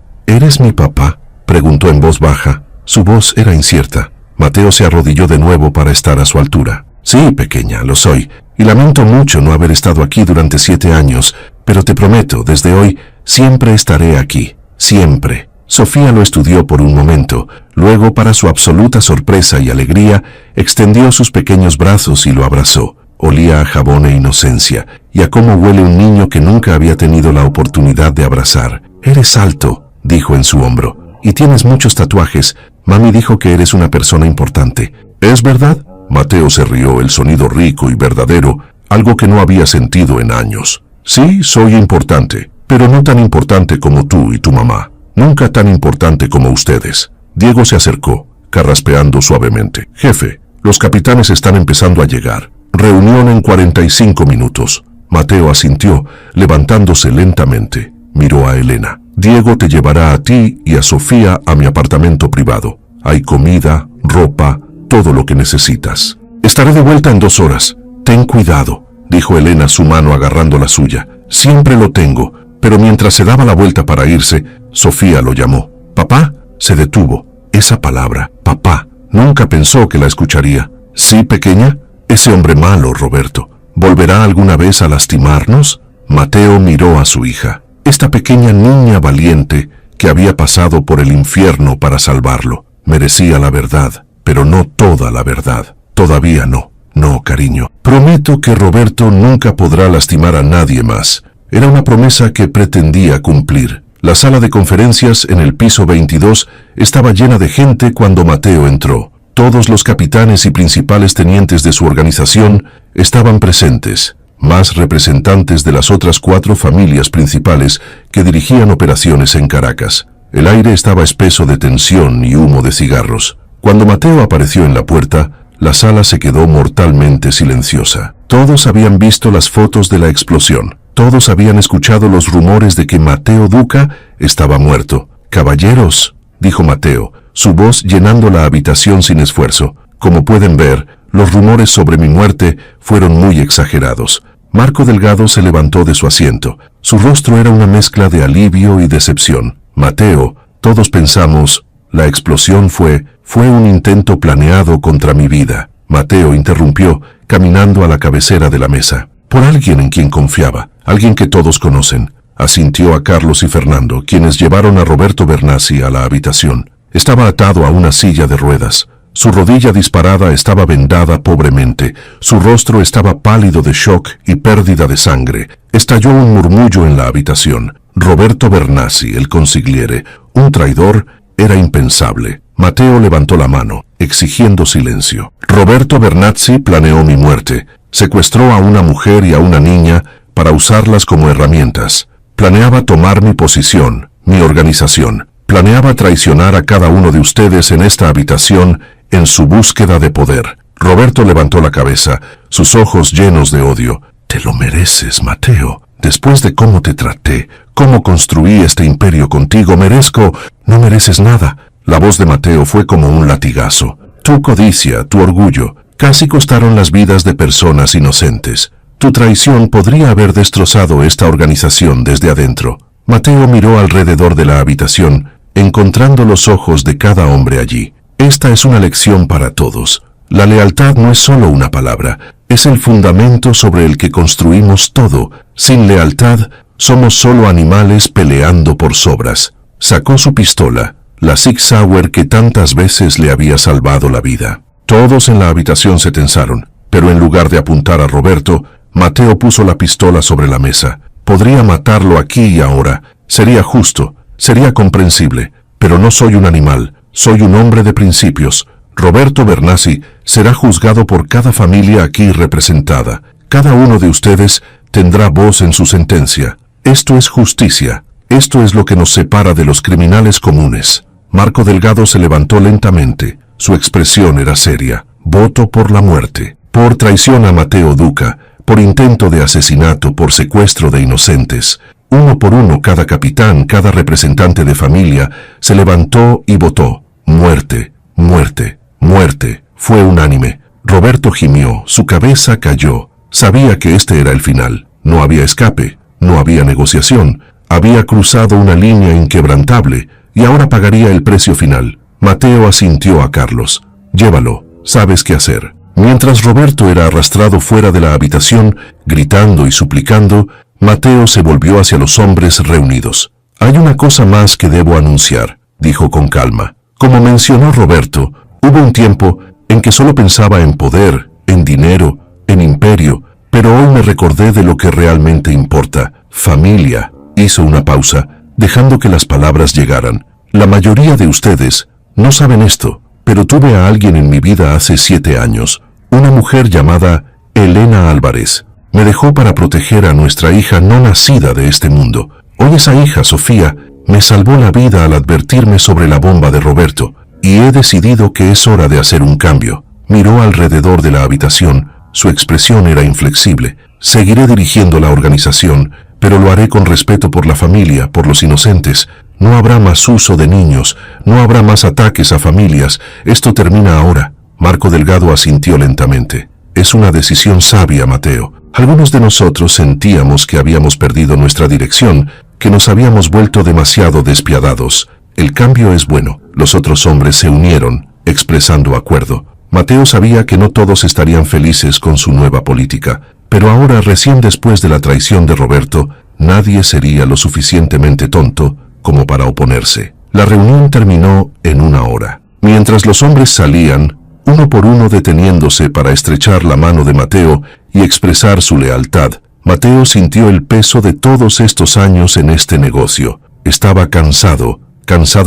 mi papá?, preguntó en voz baja. Su voz era incierta. Mateo se arrodilló de nuevo para estar a su altura. Sí, pequeña, lo soy, y lamento mucho no haber estado aquí durante 7 años, pero te prometo, desde hoy, siempre estaré aquí, siempre. Sofía lo estudió por un momento, luego, para su absoluta sorpresa y alegría, extendió sus pequeños brazos y lo abrazó. Olía a jabón e inocencia, y a cómo huele un niño que nunca había tenido la oportunidad de abrazar. Eres alto, dijo en su hombro, y tienes muchos tatuajes. Mami dijo que eres una persona importante. ¿Es verdad? Mateo se rió, el sonido rico y verdadero, algo que no había sentido en años. Sí, soy importante, pero no tan importante como tú y tu mamá. Nunca tan importante como ustedes. Diego se acercó, carraspeando suavemente. Jefe, los capitanes están empezando a llegar. Reunión en 45 minutos. Mateo asintió, levantándose lentamente. Miró a Elena. Diego te llevará a ti y a Sofía a mi apartamento privado. Hay comida, ropa, todo lo que necesitas. Estaré de vuelta en 2 horas. Ten cuidado, dijo Elena, su mano agarrando la suya. Siempre lo tengo, pero mientras se daba la vuelta para irse, Sofía lo llamó. ¿Papá? Se detuvo. Esa palabra, papá, Nunca pensó que la escucharía. ¿Sí, pequeña? Ese hombre malo, Roberto, ¿volverá alguna vez a lastimarnos? Mateo miró a su hija, esta pequeña niña valiente que había pasado por el infierno para salvarlo. Merecía la verdad, pero no toda la verdad. Todavía no. No, cariño. Prometo que Roberto nunca podrá lastimar a nadie más. Era una promesa que pretendía cumplir. La sala de conferencias en el piso 22 estaba llena de gente cuando Mateo entró. Todos los capitanes y principales tenientes de su organización estaban presentes, más representantes de las otras 4 familias principales que dirigían operaciones en Caracas. El aire estaba espeso de tensión y humo de cigarros. Cuando Mateo apareció en la puerta, la sala se quedó mortalmente silenciosa. Todos habían visto las fotos de la explosión. Todos habían escuchado los rumores de que Mateo Duca estaba muerto. «Caballeros», dijo Mateo, su voz llenando la habitación sin esfuerzo. «Como pueden ver, los rumores sobre mi muerte fueron muy exagerados». Marco Delgado se levantó de su asiento. Su rostro era una mezcla de alivio y decepción. «Mateo, todos pensamos, la explosión fue un intento planeado contra mi vida». Mateo interrumpió, caminando a la cabecera de la mesa. «Por alguien en quien confiaba, alguien que todos conocen», asintió a Carlos y Fernando, quienes llevaron a Roberto Bernassi a la habitación. Estaba atado a una silla de ruedas. Su rodilla disparada estaba vendada pobremente. Su rostro estaba pálido de shock y pérdida de sangre. Estalló un murmullo en la habitación. Roberto Bernassi, el consigliere, un traidor, era impensable. Mateo levantó la mano, exigiendo silencio. «Roberto Bernassi planeó mi muerte. Secuestró a una mujer y a una niña para usarlas como herramientas. Planeaba tomar mi posición, mi organización. Planeaba traicionar a cada uno de ustedes en esta habitación en su búsqueda de poder». Roberto levantó la cabeza, sus ojos llenos de odio. «Te lo mereces, Mateo. Después de cómo te traté, cómo construí este imperio contigo, merezco...». «No mereces nada». La voz de Mateo fue como un latigazo. «Tu codicia, tu orgullo, casi costaron las vidas de personas inocentes. Tu traición podría haber destrozado esta organización desde adentro». Mateo miró alrededor de la habitación, encontrando los ojos de cada hombre allí. «Esta es una lección para todos. La lealtad no es solo una palabra, es el fundamento sobre el que construimos todo. Sin lealtad, somos solo animales peleando por sobras». Sacó su pistola, la Sig Sauer que tantas veces le había salvado la vida. Todos en la habitación se tensaron, pero en lugar de apuntar a Roberto, Mateo puso la pistola sobre la mesa. «Podría matarlo aquí y ahora. Sería justo, sería comprensible, pero no soy un animal, soy un hombre de principios. Roberto Bernassi será juzgado por cada familia aquí representada. Cada uno de ustedes tendrá voz en su sentencia. Esto es justicia. Esto es lo que nos separa de los criminales comunes». Marco Delgado se levantó lentamente. Su expresión era seria. «Voto por la muerte. Por traición a Mateo Duca. Por intento de asesinato, por secuestro de inocentes». Uno por uno, cada capitán, cada representante de familia, se levantó y votó. «Muerte, muerte, muerte». Fue unánime. Roberto gimió, su cabeza cayó. Sabía que este era el final. No había escape, no había negociación. Había cruzado una línea inquebrantable y ahora pagaría el precio final. Mateo asintió a Carlos. «Llévalo, sabes qué hacer». Mientras Roberto era arrastrado fuera de la habitación, gritando y suplicando, Mateo se volvió hacia los hombres reunidos. «Hay una cosa más que debo anunciar», dijo con calma. «Como mencionó Roberto, hubo un tiempo en que solo pensaba en poder, en dinero, en imperio, pero hoy me recordé de lo que realmente importa. Familia». Hizo una pausa, dejando que las palabras llegaran. «La mayoría de ustedes no saben esto, pero tuve a alguien en mi vida hace 7 años, una mujer llamada Elena Álvarez. Me dejó para proteger a nuestra hija no nacida de este mundo. Hoy esa hija, Sofía, me salvó la vida al advertirme sobre la bomba de Roberto, y he decidido que es hora de hacer un cambio». Miró alrededor de la habitación. Su expresión era inflexible. «Seguiré dirigiendo la organización, pero lo haré con respeto por la familia, por los inocentes. No habrá más uso de niños, no habrá más ataques a familias. Esto termina ahora». Marco Delgado asintió lentamente. «Es una decisión sabia, Mateo. Algunos de nosotros sentíamos que habíamos perdido nuestra dirección, que nos habíamos vuelto demasiado despiadados. El cambio es bueno». Los otros hombres se unieron. expresando acuerdo. Mateo sabía que no todos estarían felices con su nueva política, pero ahora, recién después de la traición de Roberto, nadie sería lo suficientemente tonto como para oponerse. La reunión terminó en 1 hora. Mientras los hombres salían, uno por uno deteniéndose para estrechar la mano de Mateo y expresar su lealtad, Mateo sintió el peso de todos estos años en este negocio. Estaba cansado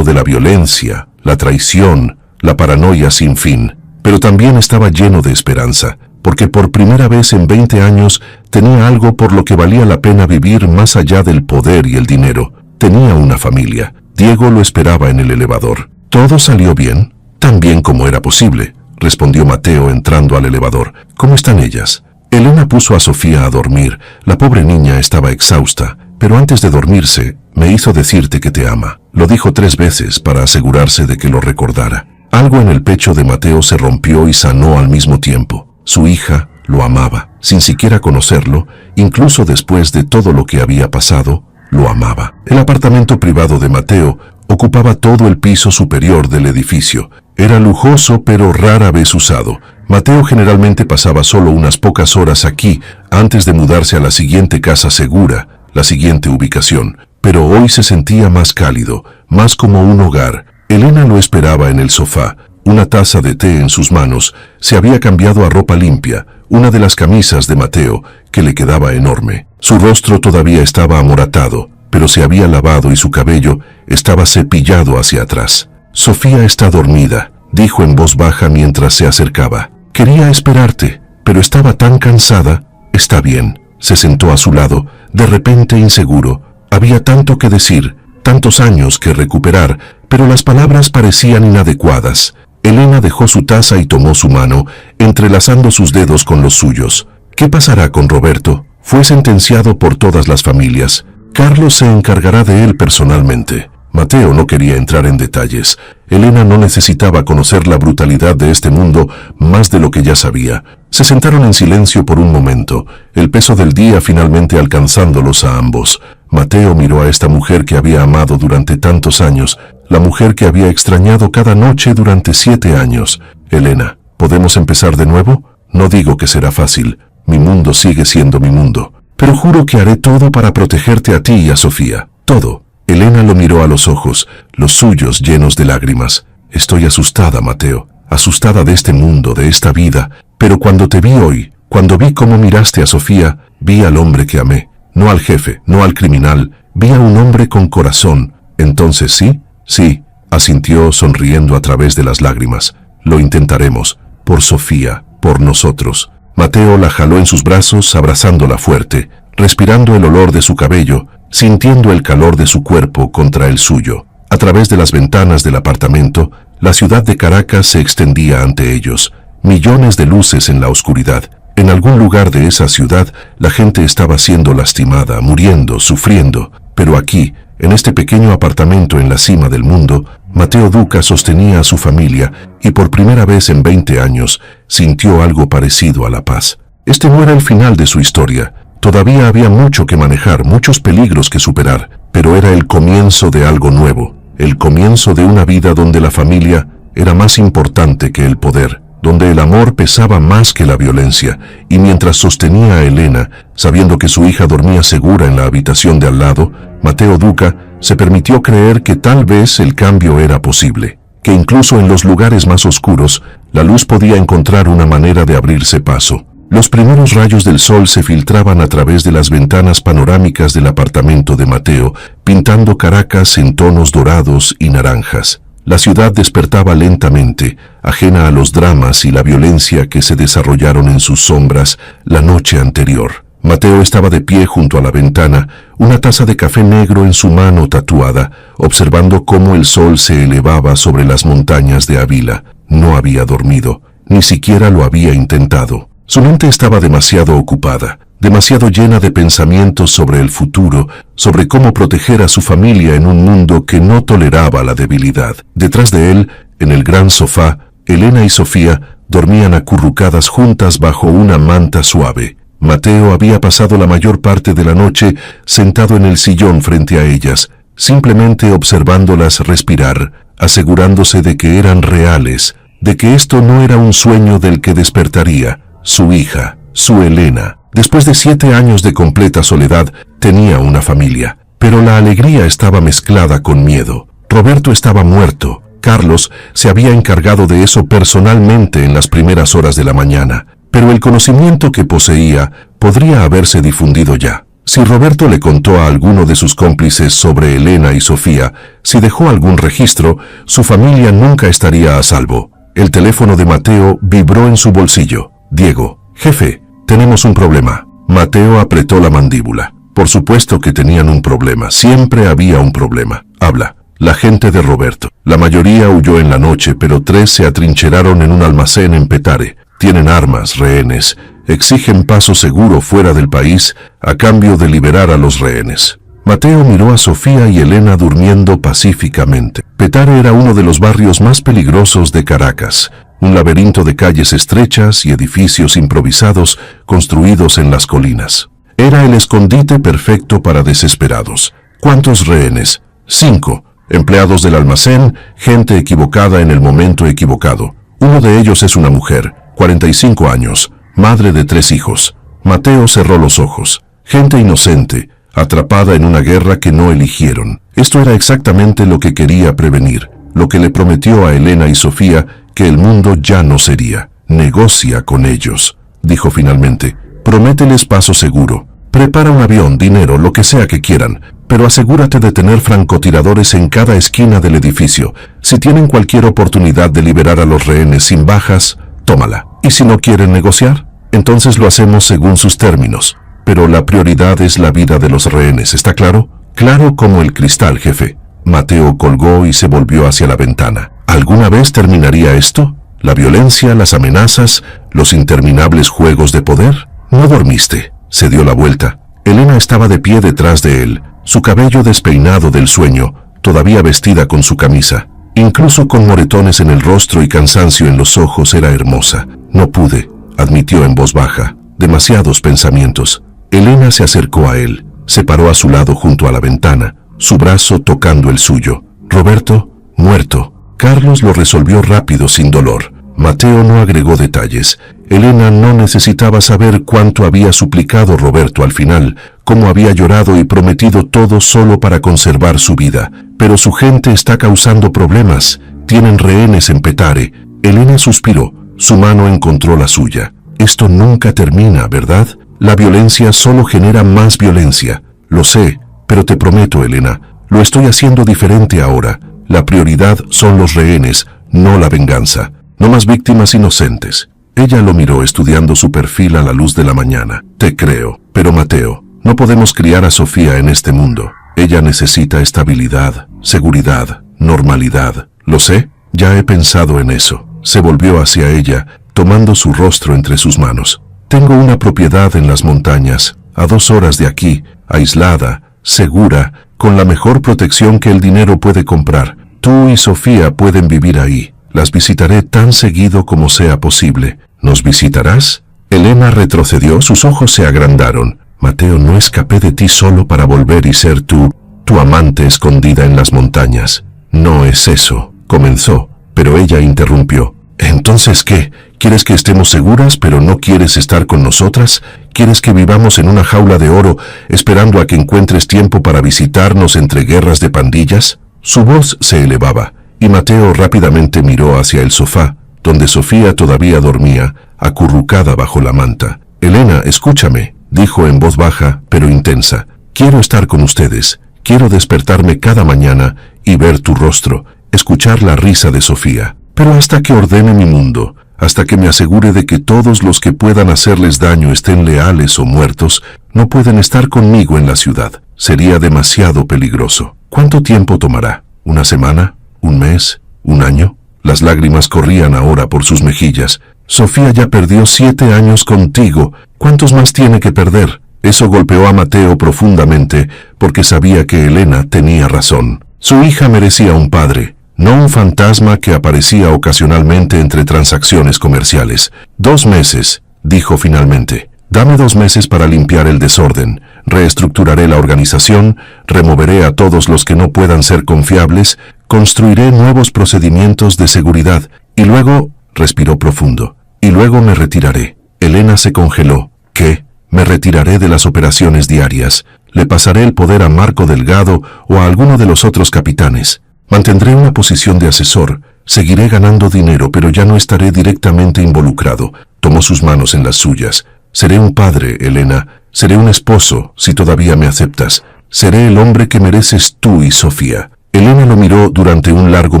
de la violencia, la traición, la paranoia sin fin, pero también estaba lleno de esperanza, porque por primera vez en 20 años tenía algo por lo que valía la pena vivir más allá del poder y el dinero. Tenía una familia. Diego lo esperaba en el elevador. ¿Todo salió bien? Tan bien como era posible, respondió Mateo entrando al elevador. ¿Cómo están ellas? Elena puso a Sofía a dormir. La pobre niña estaba exhausta, pero antes de dormirse, me hizo decirte que te ama. Lo dijo 3 veces para asegurarse de que lo recordara. Algo en el pecho de Mateo se rompió y sanó al mismo tiempo. Su hija lo amaba, sin siquiera conocerlo, incluso después de todo lo que había pasado, lo amaba. El apartamento privado de Mateo ocupaba todo el piso superior del edificio. Era lujoso pero rara vez usado. Mateo generalmente pasaba solo unas pocas horas aquí antes de mudarse a la siguiente casa segura, la siguiente ubicación. Pero hoy se sentía más cálido, más como un hogar. Elena lo esperaba en el sofá, una taza de té en sus manos. Se había cambiado a ropa limpia, una de las camisas de Mateo, que le quedaba enorme. Su rostro todavía estaba amoratado, pero se había lavado y su cabello estaba cepillado hacia atrás. Sofía está dormida, dijo en voz baja mientras se acercaba. Quería esperarte, pero estaba tan cansada. Está bien. Se sentó a su lado, de repente inseguro. Había tanto que decir, tantos años que recuperar, pero las palabras parecían inadecuadas. Elena dejó su taza y tomó su mano, entrelazando sus dedos con los suyos. ¿Qué pasará con Roberto? Fue sentenciado por todas las familias. Carlos se encargará de él personalmente. Mateo no quería entrar en detalles. Elena no necesitaba conocer la brutalidad de este mundo más de lo que ya sabía. Se sentaron en silencio por un momento, el peso del día finalmente alcanzándolos a ambos. Mateo miró a esta mujer que había amado durante tantos años, la mujer que había extrañado cada noche durante 7 años. Elena, ¿podemos empezar de nuevo? No digo que será fácil. Mi mundo sigue siendo mi mundo. Pero juro que haré todo para protegerte a ti y a Sofía. Todo. Elena lo miró a los ojos, los suyos llenos de lágrimas. Estoy asustada, Mateo. Asustada de este mundo, de esta vida. Pero cuando te vi hoy, cuando vi cómo miraste a Sofía, vi al hombre que amé. No al jefe, no al criminal. Vi a un hombre con corazón. Entonces, ¿sí? Sí, asintió sonriendo a través de las lágrimas. Lo intentaremos. Por Sofía, por nosotros. Mateo la jaló en sus brazos, abrazándola fuerte, respirando el olor de su cabello, sintiendo el calor de su cuerpo contra el suyo. A través de las ventanas del apartamento, la ciudad de Caracas se extendía ante ellos. Millones de luces en la oscuridad. En algún lugar de esa ciudad, la gente estaba siendo lastimada, muriendo, sufriendo. Pero aquí, en este pequeño apartamento en la cima del mundo, Mateo Duca sostenía a su familia y por primera vez en 20 años sintió algo parecido a la paz. Este no era el final de su historia. Todavía había mucho que manejar, muchos peligros que superar, pero era el comienzo de algo nuevo, el comienzo de una vida donde la familia era más importante que el poder, donde el amor pesaba más que la violencia, y mientras sostenía a Elena, sabiendo que su hija dormía segura en la habitación de al lado, Mateo Duca se permitió creer que tal vez el cambio era posible, que incluso en los lugares más oscuros, la luz podía encontrar una manera de abrirse paso. Los primeros rayos del sol se filtraban a través de las ventanas panorámicas del apartamento de Mateo, pintando Caracas en tonos dorados y naranjas. La ciudad despertaba lentamente, ajena a los dramas y la violencia que se desarrollaron en sus sombras la noche anterior. Mateo estaba de pie junto a la ventana, una taza de café negro en su mano tatuada, observando cómo el sol se elevaba sobre las montañas de Ávila. No había dormido, ni siquiera lo había intentado. Su mente estaba demasiado ocupada, demasiado llena de pensamientos sobre el futuro, sobre cómo proteger a su familia en un mundo que no toleraba la debilidad. Detrás de él, en el gran sofá, Elena y Sofía dormían acurrucadas juntas bajo una manta suave. Mateo había pasado la mayor parte de la noche sentado en el sillón frente a ellas, simplemente observándolas respirar, asegurándose de que eran reales, de que esto no era un sueño del que despertaría. Su hija, su Elena, después de 7 años de completa soledad, tenía una familia. Pero la alegría estaba mezclada con miedo. Roberto estaba muerto. Carlos se había encargado de eso personalmente en las primeras horas de la mañana, pero el conocimiento que poseía podría haberse difundido ya. Si Roberto le contó a alguno de sus cómplices sobre Elena y Sofía, si dejó algún registro, su familia nunca estaría a salvo. El teléfono de Mateo vibró en su bolsillo. Diego, jefe, tenemos un problema. Mateo apretó la mandíbula. Por supuesto que tenían un problema, siempre había un problema. Habla. La gente de Roberto. La mayoría huyó en la noche, pero 3 se atrincheraron en un almacén en Petare. Tienen armas, rehenes. Exigen paso seguro fuera del país a cambio de liberar a los rehenes. Mateo miró a Sofía y Elena durmiendo pacíficamente. Petare era uno de los barrios más peligrosos de Caracas. Un laberinto de calles estrechas y edificios improvisados construidos en las colinas. Era el escondite perfecto para desesperados. ¿Cuántos rehenes? 5. Empleados del almacén, gente equivocada en el momento equivocado. Uno de ellos es una mujer, 45 años, madre de 3 hijos. Mateo cerró los ojos. Gente inocente, atrapada en una guerra que no eligieron. Esto era exactamente lo que quería prevenir, lo que le prometió a Elena y Sofía que el mundo ya no sería. Negocia con ellos, dijo finalmente. Promételes paso seguro. Prepara un avión, dinero, lo que sea que quieran, pero asegúrate de tener francotiradores en cada esquina del edificio. Si tienen cualquier oportunidad de liberar a los rehenes sin bajas, tómala. Y si no quieren negociar, entonces lo hacemos según sus términos. Pero la prioridad es la vida de los rehenes, ¿está claro? Claro como el cristal, jefe. Mateo colgó y se volvió hacia la ventana. ¿Alguna vez terminaría esto? ¿La violencia, las amenazas, los interminables juegos de poder? No dormiste. Se dio la vuelta. Elena estaba de pie detrás de él, su cabello despeinado del sueño, todavía vestida con su camisa. Incluso con moretones en el rostro y cansancio en los ojos era hermosa. No pude, admitió en voz baja. Demasiados pensamientos. Elena se acercó a él, se paró a su lado junto a la ventana, su brazo tocando el suyo. Roberto, muerto. Carlos lo resolvió rápido, sin dolor. Mateo no agregó detalles. Elena no necesitaba saber cuánto había suplicado Roberto al final, cómo había llorado y prometido todo solo para conservar su vida. Pero su gente está causando problemas. Tienen rehenes en Petare. Elena suspiró. Su mano encontró la suya. Esto nunca termina, ¿verdad? La violencia solo genera más violencia. Lo sé, pero te prometo, Elena, lo estoy haciendo diferente ahora. La prioridad son los rehenes, no la venganza. No más víctimas inocentes. Ella lo miró estudiando su perfil a la luz de la mañana. Te creo, pero Mateo, no podemos criar a Sofía en este mundo. Ella necesita estabilidad, seguridad, normalidad. ¿Lo sé? Ya he pensado en eso. Se volvió hacia ella, tomando su rostro entre sus manos. Tengo una propiedad en las montañas, a 2 horas de aquí, aislada, segura, con la mejor protección que el dinero puede comprar. Tú y Sofía pueden vivir ahí. Las visitaré tan seguido como sea posible. ¿Nos visitarás? Elena retrocedió, sus ojos se agrandaron. Mateo, no escapé de ti solo para volver y ser tu amante escondida en las montañas. No es eso, comenzó, pero ella interrumpió. ¿Entonces qué? ¿Quieres que estemos seguras, pero no quieres estar con nosotras? ¿Quieres que vivamos en una jaula de oro, esperando a que encuentres tiempo para visitarnos entre guerras de pandillas? Su voz se elevaba, y Mateo rápidamente miró hacia el sofá, donde Sofía todavía dormía, acurrucada bajo la manta. Elena, escúchame, dijo en voz baja, pero intensa. Quiero estar con ustedes. Quiero despertarme cada mañana y ver tu rostro, escuchar la risa de Sofía. Pero hasta que ordene mi mundo, hasta que me asegure de que todos los que puedan hacerles daño estén leales o muertos, no pueden estar conmigo en la ciudad. Sería demasiado peligroso. ¿Cuánto tiempo tomará? ¿Una semana? ¿Un mes? ¿Un año? Las lágrimas corrían ahora por sus mejillas. Sofía ya perdió 7 años contigo. ¿Cuántos más tiene que perder? Eso golpeó a Mateo profundamente, porque sabía que Elena tenía razón. Su hija merecía un padre, no un fantasma que aparecía ocasionalmente entre transacciones comerciales. 2 meses, dijo finalmente. Dame 2 meses para limpiar el desorden. Reestructuraré la organización, removeré a todos los que no puedan ser confiables, construiré nuevos procedimientos de seguridad y luego respiró profundo. Y luego me retiraré. Elena se congeló. ¿Qué? Me retiraré de las operaciones diarias. Le pasaré el poder a Marco Delgado o a alguno de los otros capitanes. Mantendré una posición de asesor. Seguiré ganando dinero, pero ya no estaré directamente involucrado. Tomó sus manos en las suyas. Seré un padre, Elena. Seré un esposo, si todavía me aceptas. Seré el hombre que mereces tú y Sofía. Elena lo miró durante un largo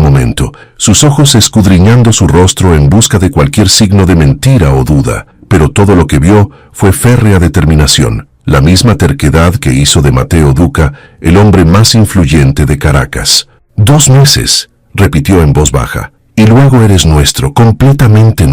momento, sus ojos escudriñando su rostro en busca de cualquier signo de mentira o duda, pero todo lo que vio fue férrea determinación, la misma terquedad que hizo de Mateo Duca el hombre más influyente de Caracas. 2 meses, repitió en voz baja, y luego eres nuestro, completamente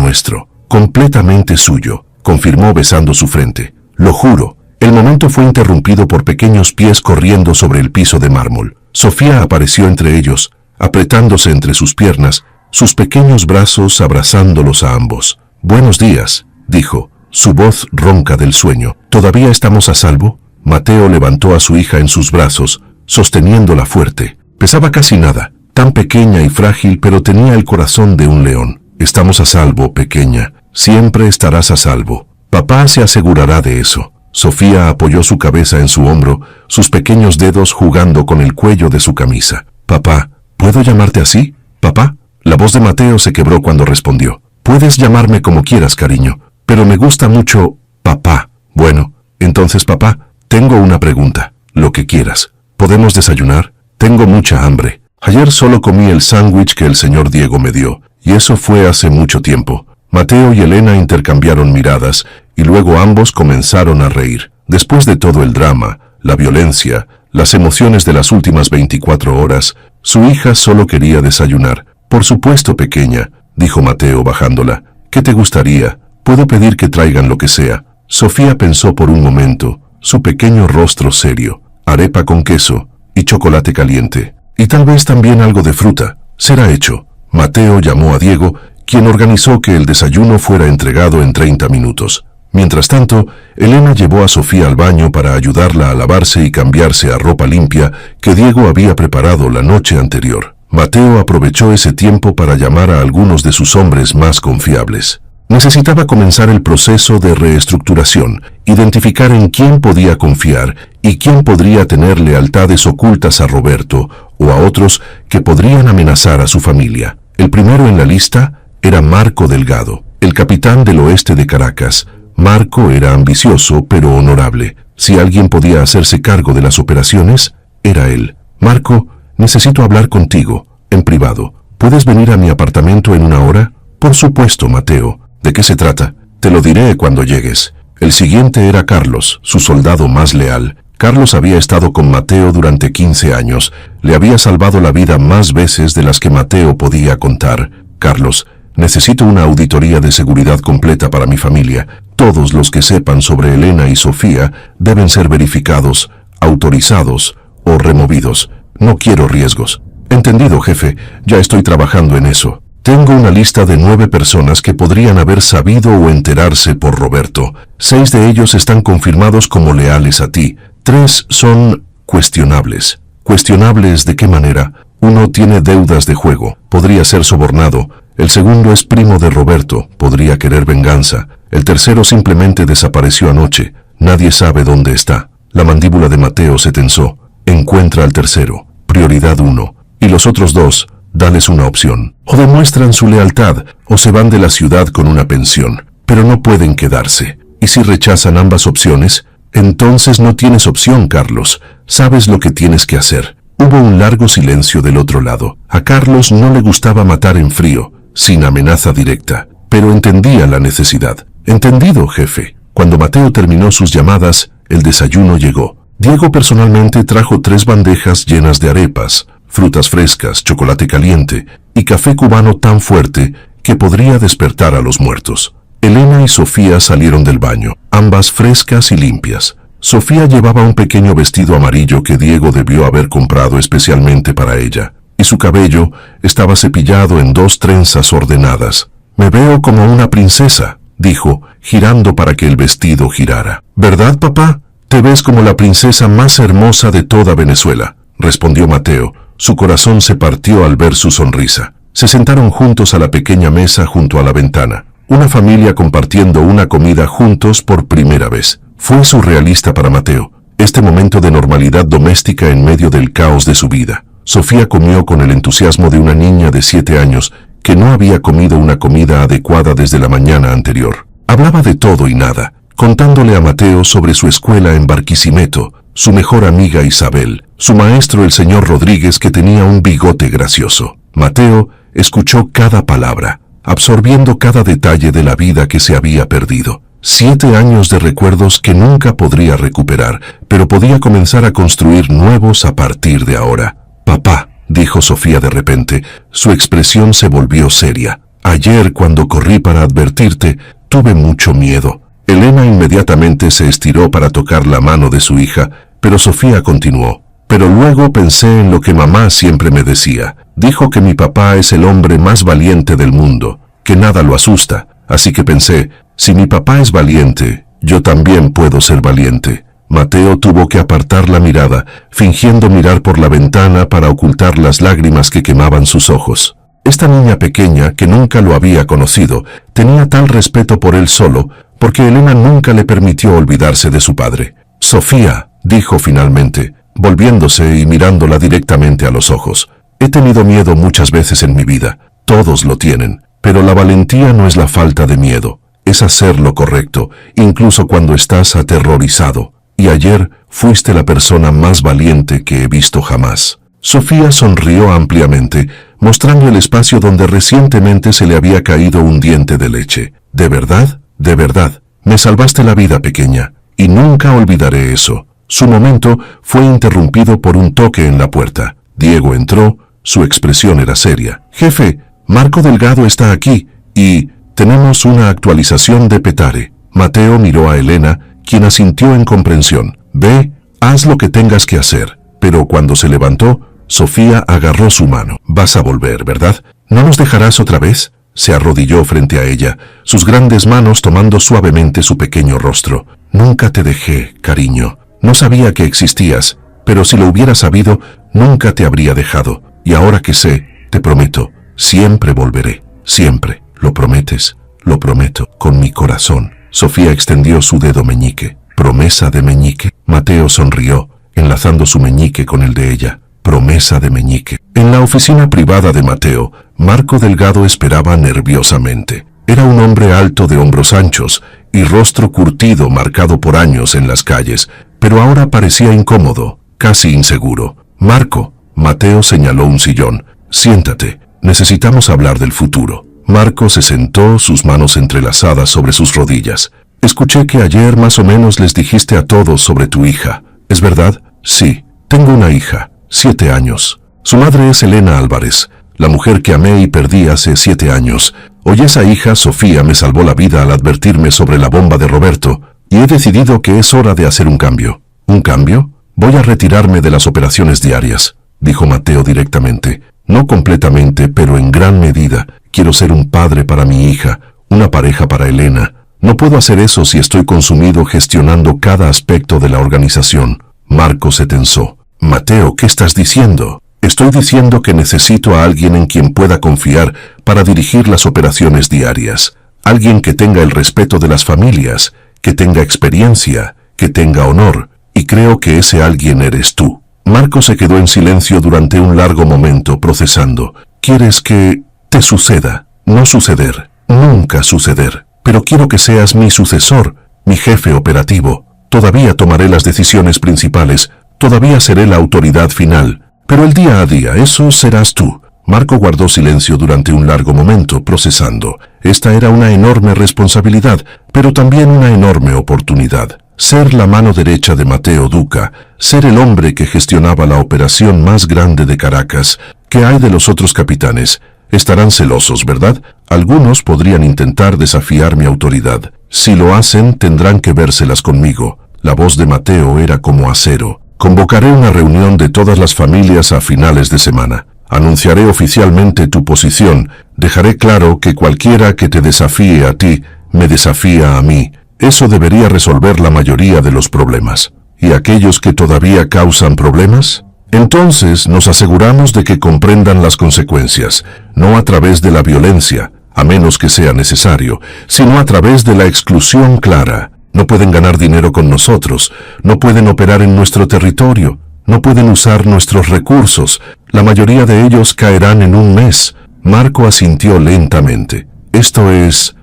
suyo, confirmó besando su frente. Lo juro. El momento fue interrumpido por pequeños pies corriendo sobre el piso de mármol. Sofía apareció entre ellos, apretándose entre sus piernas, sus pequeños brazos abrazándolos a ambos. «Buenos días», dijo, su voz ronca del sueño. «¿Todavía estamos a salvo?» Mateo levantó a su hija en sus brazos, sosteniéndola fuerte. Pesaba casi nada, tan pequeña y frágil, pero tenía el corazón de un león. «Estamos a salvo, pequeña. Siempre estarás a salvo. Papá se asegurará de eso». Sofía apoyó su cabeza en su hombro, sus pequeños dedos jugando con el cuello de su camisa. «Papá, ¿puedo llamarte así? ¿Papá?» La voz de Mateo se quebró cuando respondió. «Puedes llamarme como quieras, cariño, pero me gusta mucho papá». «Bueno, entonces papá, tengo una pregunta. Lo que quieras. ¿Podemos desayunar? Tengo mucha hambre. Ayer solo comí el sándwich que el señor Diego me dio, y eso fue hace mucho tiempo». Mateo y Elena intercambiaron miradas, y luego ambos comenzaron a reír. Después de todo el drama, la violencia, las emociones de las últimas 24 horas, su hija solo quería desayunar. «Por supuesto, pequeña», dijo Mateo bajándola. «¿Qué te gustaría? Puedo pedir que traigan lo que sea». Sofía pensó por un momento, su pequeño rostro serio. «Arepa con queso y chocolate caliente. Y tal vez también algo de fruta. Será hecho». Mateo llamó a Diego, quien organizó que el desayuno fuera entregado en 30 minutos. Mientras tanto, Elena llevó a Sofía al baño para ayudarla a lavarse y cambiarse a ropa limpia que Diego había preparado la noche anterior. Mateo aprovechó ese tiempo para llamar a algunos de sus hombres más confiables. Necesitaba comenzar el proceso de reestructuración, identificar en quién podía confiar y quién podría tener lealtades ocultas a Roberto o a otros que podrían amenazar a su familia. El primero en la lista era Marco Delgado, el capitán del oeste de Caracas. Marco era ambicioso, pero honorable. Si alguien podía hacerse cargo de las operaciones, era él. «Marco, necesito hablar contigo, en privado. ¿Puedes venir a mi apartamento en 1 hora?» «Por supuesto, Mateo. ¿De qué se trata?» «Te lo diré cuando llegues». El siguiente era Carlos, su soldado más leal. Carlos había estado con Mateo durante 15 años. Le había salvado la vida más veces de las que Mateo podía contar. «Carlos, necesito una auditoría de seguridad completa para mi familia. Todos los que sepan sobre Elena y Sofía deben ser verificados, autorizados o removidos. No quiero riesgos». «Entendido, jefe. Ya estoy trabajando en eso. Tengo una lista de 9 personas que podrían haber sabido o enterarse por Roberto. 6 de ellos están confirmados como leales a ti. 3 son cuestionables». «¿Cuestionables de qué manera?» «Uno tiene deudas de juego. Podría ser sobornado. El segundo es primo de Roberto. Podría querer venganza. El tercero simplemente desapareció anoche. Nadie sabe dónde está». La mandíbula de Mateo se tensó. «Encuentra al tercero. Prioridad 1. Y los otros 2, dales una opción. O demuestran su lealtad, o se van de la ciudad con una pensión. Pero no pueden quedarse. Y si rechazan ambas opciones, entonces no tienes opción, Carlos. Sabes lo que tienes que hacer». Hubo un largo silencio del otro lado. A Carlos no le gustaba matar en frío, sin amenaza directa, pero entendía la necesidad. «Entendido, jefe». Cuando Mateo terminó sus llamadas, el desayuno llegó. Diego personalmente trajo 3 bandejas llenas de arepas, frutas frescas, chocolate caliente y café cubano tan fuerte que podría despertar a los muertos. Elena y Sofía salieron del baño, ambas frescas y limpias. Sofía llevaba un pequeño vestido amarillo que Diego debió haber comprado especialmente para ella, y su cabello estaba cepillado en 2 trenzas ordenadas. «Me veo como una princesa», dijo, girando para que el vestido girara. «¿Verdad, papá? Te ves como la princesa más hermosa de toda Venezuela», respondió Mateo. Su corazón se partió al ver su sonrisa. Se sentaron juntos a la pequeña mesa junto a la ventana. Una familia compartiendo una comida juntos por primera vez. Fue surrealista para Mateo, este momento de normalidad doméstica en medio del caos de su vida. Sofía comió con el entusiasmo de una niña de 7 años que no había comido una comida adecuada desde la mañana anterior. Hablaba de todo y nada, contándole a Mateo sobre su escuela en Barquisimeto, su mejor amiga Isabel, su maestro el señor Rodríguez que tenía un bigote gracioso. Mateo escuchó cada palabra, absorbiendo cada detalle de la vida que se había perdido. 7 años de recuerdos que nunca podría recuperar, pero podía comenzar a construir nuevos a partir de ahora. «Papá», dijo Sofía de repente, su expresión se volvió seria. «Ayer, cuando corrí para advertirte, tuve mucho miedo». Elena inmediatamente se estiró para tocar la mano de su hija, pero Sofía continuó. «Pero luego pensé en lo que mamá siempre me decía. Dijo que mi papá es el hombre más valiente del mundo, que nada lo asusta. Así que pensé, si mi papá es valiente, yo también puedo ser valiente». Mateo tuvo que apartar la mirada, fingiendo mirar por la ventana para ocultar las lágrimas que quemaban sus ojos. Esta niña pequeña, que nunca lo había conocido, tenía tal respeto por él solo, porque Elena nunca le permitió olvidarse de su padre. «Sofía», dijo finalmente, volviéndose y mirándola directamente a los ojos. «He tenido miedo muchas veces en mi vida, todos lo tienen, pero la valentía no es la falta de miedo, es hacer lo correcto, incluso cuando estás aterrorizado. Y ayer fuiste la persona más valiente que he visto jamás». Sofía sonrió ampliamente, mostrando el espacio donde recientemente se le había caído un diente de leche. «¿De verdad? De verdad. Me salvaste la vida, pequeña, y nunca olvidaré eso». Su momento fue interrumpido por un toque en la puerta. Diego entró, su expresión era seria. «Jefe, Marco Delgado está aquí, y tenemos una actualización de Petare». Mateo miró a Elena, quien asintió en comprensión. «Ve, haz lo que tengas que hacer». Pero cuando se levantó, Sofía agarró su mano. «Vas a volver, ¿verdad? ¿No nos dejarás otra vez?». Se arrodilló frente a ella, sus grandes manos tomando suavemente su pequeño rostro. «Nunca te dejé, cariño. No sabía que existías, pero si lo hubiera sabido, nunca te habría dejado. Y ahora que sé, te prometo, siempre volveré. Siempre. ¿Lo prometes?». «Lo prometo, con mi corazón». Sofía extendió su dedo meñique. «¿Promesa de meñique?». Mateo sonrió, enlazando su meñique con el de ella. «Promesa de meñique». En la oficina privada de Mateo, Marco Delgado esperaba nerviosamente. Era un hombre alto de hombros anchos y rostro curtido marcado por años en las calles, pero ahora parecía incómodo, casi inseguro. «Marco», Mateo señaló un sillón. «Siéntate, necesitamos hablar del futuro». Marco se sentó, sus manos entrelazadas sobre sus rodillas. «Escuché que ayer más o menos les dijiste a todos sobre tu hija. ¿Es verdad?». «Sí, tengo una hija, 7 años. Su madre es Elena Álvarez, la mujer que amé y perdí hace 7 años. Hoy esa hija, Sofía, me salvó la vida al advertirme sobre la bomba de Roberto, y he decidido que es hora de hacer un cambio». «¿Un cambio?». «Voy a retirarme de las operaciones diarias», dijo Mateo directamente. «No completamente, pero en gran medida. Quiero ser un padre para mi hija, una pareja para Elena. No puedo hacer eso si estoy consumido gestionando cada aspecto de la organización». Marco se tensó. «Mateo, ¿qué estás diciendo?». «Estoy diciendo que necesito a alguien en quien pueda confiar para dirigir las operaciones diarias. Alguien que tenga el respeto de las familias, que tenga experiencia, que tenga honor. Y creo que ese alguien eres tú». Marco se quedó en silencio durante un largo momento, procesando. «¿Quieres que te suceda?». «No suceder, nunca suceder. Pero quiero que seas mi sucesor, mi jefe operativo. Todavía tomaré las decisiones principales, todavía seré la autoridad final. Pero el día a día, eso serás tú». Marco guardó silencio durante un largo momento, procesando. Esta era una enorme responsabilidad, pero también una enorme oportunidad. Ser la mano derecha de Mateo Duca, ser el hombre que gestionaba la operación más grande de Caracas. ¿Qué hay de los otros capitanes? Estarán celosos, ¿verdad? Algunos podrían intentar desafiar mi autoridad. Si lo hacen, tendrán que vérselas conmigo. La voz de Mateo era como acero. «Convocaré una reunión de todas las familias a finales de semana. Anunciaré oficialmente tu posición. Dejaré claro que cualquiera que te desafíe a ti, me desafía a mí. Eso debería resolver la mayoría de los problemas. ¿Y aquellos que todavía causan problemas?». Entonces nos aseguramos de que comprendan las consecuencias, no a través de la violencia, a menos que sea necesario, sino a través de la exclusión clara. No pueden ganar dinero con nosotros, no pueden operar en nuestro territorio, no pueden usar nuestros recursos. La mayoría de ellos caerán en un mes. Marco asintió lentamente. Esto es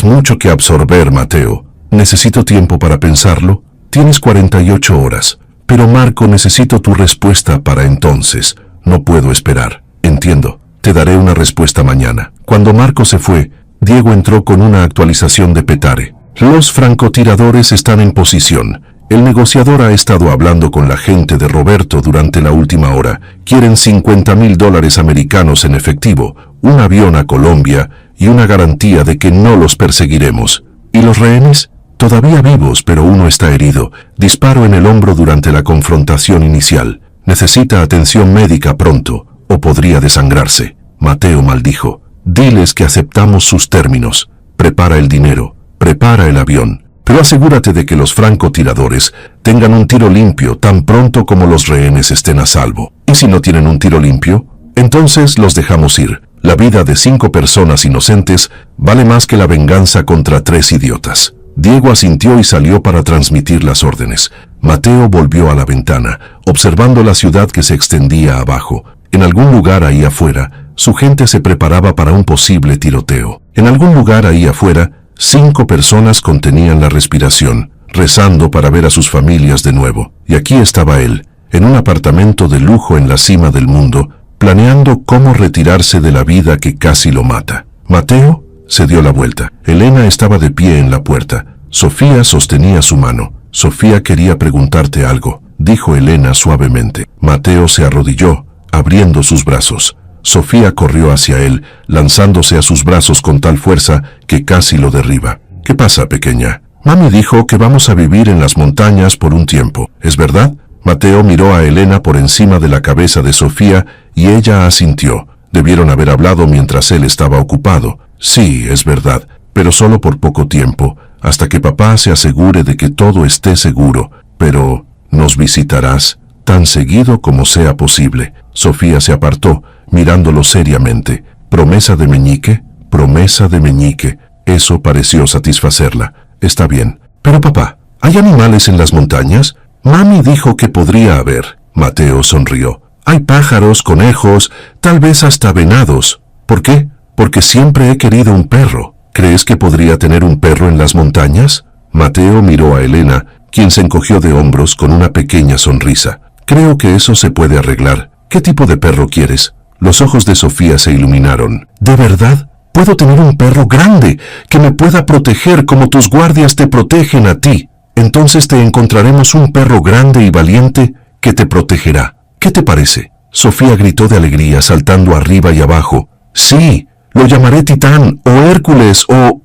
mucho que absorber, Mateo. Necesito tiempo para pensarlo. Tienes 48 horas. Pero Marco, necesito tu respuesta para entonces. No puedo esperar. Entiendo. Te daré una respuesta mañana. Cuando Marco se fue, Diego entró con una actualización de Petare. Los francotiradores están en posición. El negociador ha estado hablando con la gente de Roberto durante la última hora. Quieren $50,000 americanos en efectivo, un avión a Colombia y una garantía de que no los perseguiremos. ¿Y los rehenes? Todavía vivos, pero uno está herido. Disparo en el hombro durante la confrontación inicial. Necesita atención médica pronto, o podría desangrarse. Mateo maldijo. Diles que aceptamos sus términos. Prepara el dinero. Prepara el avión. Pero asegúrate de que los francotiradores tengan un tiro limpio tan pronto como los rehenes estén a salvo. ¿Y si no tienen un tiro limpio? Entonces los dejamos ir. La vida de 5 personas inocentes vale más que la venganza contra 3 idiotas. Diego asintió y salió para transmitir las órdenes. Mateo volvió a la ventana, observando la ciudad que se extendía abajo. En algún lugar ahí afuera, su gente se preparaba para un posible tiroteo. En algún lugar ahí afuera, 5 personas contenían la respiración, rezando para ver a sus familias de nuevo. Y aquí estaba él, en un apartamento de lujo en la cima del mundo, planeando cómo retirarse de la vida que casi lo mata. Mateo se dio la vuelta. Elena estaba de pie en la puerta. Sofía sostenía su mano. Sofía quería preguntarte algo, dijo Elena suavemente. Mateo se arrodilló, abriendo sus brazos. Sofía corrió hacia él, lanzándose a sus brazos con tal fuerza que casi lo derriba. ¿Qué pasa, pequeña? Mami dijo que vamos a vivir en las montañas por un tiempo, ¿es verdad? Mateo miró a Elena por encima de la cabeza de Sofía y ella asintió. Debieron haber hablado mientras él estaba ocupado. Sí, es verdad, pero solo por poco tiempo, hasta que papá se asegure de que todo esté seguro. Pero, ¿nos visitarás? Tan seguido como sea posible. Sofía se apartó, mirándolo seriamente. ¿Promesa de meñique? Promesa de meñique. Eso pareció satisfacerla. Está bien. Pero papá, ¿hay animales en las montañas? Mami dijo que podría haber. Mateo sonrió. Hay pájaros, conejos, tal vez hasta venados. ¿Por qué? Porque siempre he querido un perro. ¿Crees que podría tener un perro en las montañas? Mateo miró a Elena, quien se encogió de hombros con una pequeña sonrisa. Creo que eso se puede arreglar. ¿Qué tipo de perro quieres? Los ojos de Sofía se iluminaron. ¿De verdad? Puedo tener un perro grande, que me pueda proteger como tus guardias te protegen a ti. Entonces te encontraremos un perro grande y valiente que te protegerá. ¿Qué te parece? Sofía gritó de alegría, saltando arriba y abajo. Sí, lo llamaré Titán, o Hércules, o...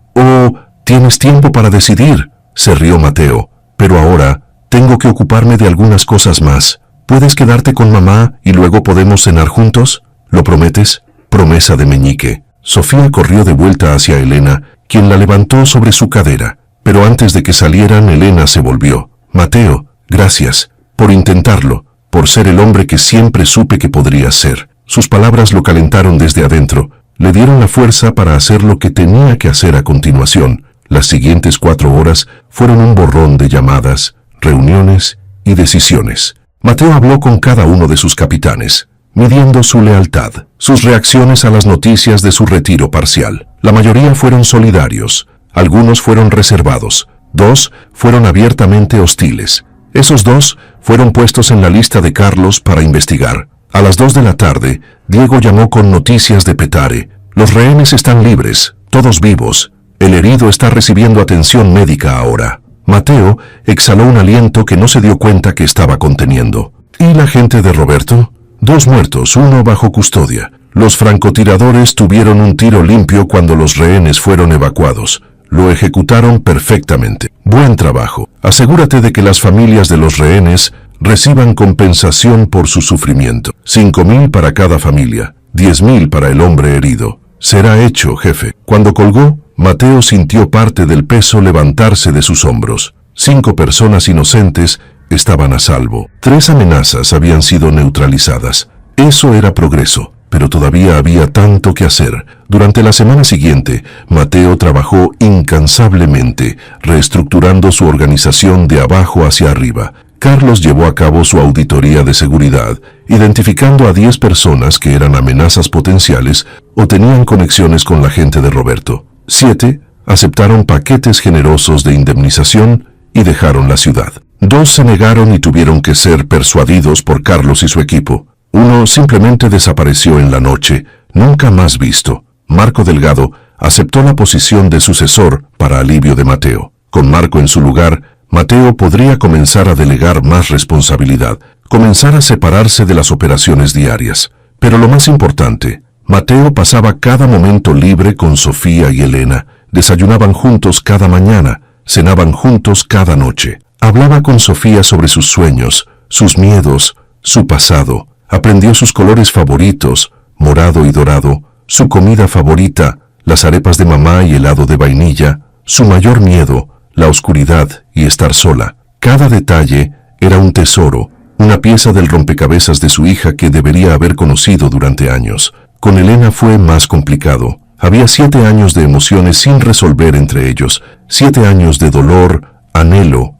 ¿Tienes tiempo para decidir? Se rió Mateo. Pero ahora, tengo que ocuparme de algunas cosas más. ¿Puedes quedarte con mamá y luego podemos cenar juntos? ¿Lo prometes? Promesa de meñique. Sofía corrió de vuelta hacia Elena, quien la levantó sobre su cadera. Pero antes de que salieran, Elena se volvió. Mateo, gracias, por intentarlo, por ser el hombre que siempre supe que podría ser. Sus palabras lo calentaron desde adentro, le dieron la fuerza para hacer lo que tenía que hacer a continuación. Las siguientes 4 horas fueron un borrón de llamadas, reuniones y decisiones. Mateo habló con cada uno de sus capitanes, midiendo su lealtad, sus reacciones a las noticias de su retiro parcial. La mayoría fueron solidarios, algunos fueron reservados, 2 fueron abiertamente hostiles. Esos 2 fueron puestos en la lista de Carlos para investigar. A las 2 de la tarde, Diego llamó con noticias de Petare. Los rehenes están libres, todos vivos. El herido está recibiendo atención médica ahora. Mateo exhaló un aliento que no se dio cuenta que estaba conteniendo. ¿Y la gente de Roberto? 2 muertos, 1 bajo custodia. Los francotiradores tuvieron un tiro limpio cuando los rehenes fueron evacuados. Lo ejecutaron perfectamente. Buen trabajo. Asegúrate de que las familias de los rehenes reciban compensación por su sufrimiento. 5,000 para cada familia, 10,000 para el hombre herido. Será hecho, jefe. Cuando colgó, Mateo sintió parte del peso levantarse de sus hombros. 5 personas inocentes estaban a salvo. 3 amenazas habían sido neutralizadas. Eso era progreso, pero todavía había tanto que hacer. Durante la semana siguiente, Mateo trabajó incansablemente, reestructurando su organización de abajo hacia arriba. Carlos llevó a cabo su auditoría de seguridad, identificando a 10 personas que eran amenazas potenciales o tenían conexiones con la gente de Roberto. 7 aceptaron paquetes generosos de indemnización y dejaron la ciudad. 2 se negaron y tuvieron que ser persuadidos por Carlos y su equipo. 1 simplemente desapareció en la noche, nunca más visto. Marco Delgado aceptó la posición de sucesor para alivio de Mateo. Con Marco en su lugar, Mateo podría comenzar a delegar más responsabilidad, comenzar a separarse de las operaciones diarias. Pero lo más importante, Mateo pasaba cada momento libre con Sofía y Elena. Desayunaban juntos cada mañana, cenaban juntos cada noche. Hablaba con Sofía sobre sus sueños, sus miedos, su pasado. Aprendió sus colores favoritos, morado y dorado, su comida favorita, las arepas de mamá y helado de vainilla, su mayor miedo, la oscuridad y estar sola. Cada detalle era un tesoro, una pieza del rompecabezas de su hija que debería haber conocido durante años. Con Elena fue más complicado. Había 7 años de emociones sin resolver entre ellos, 7 años de dolor, anhelo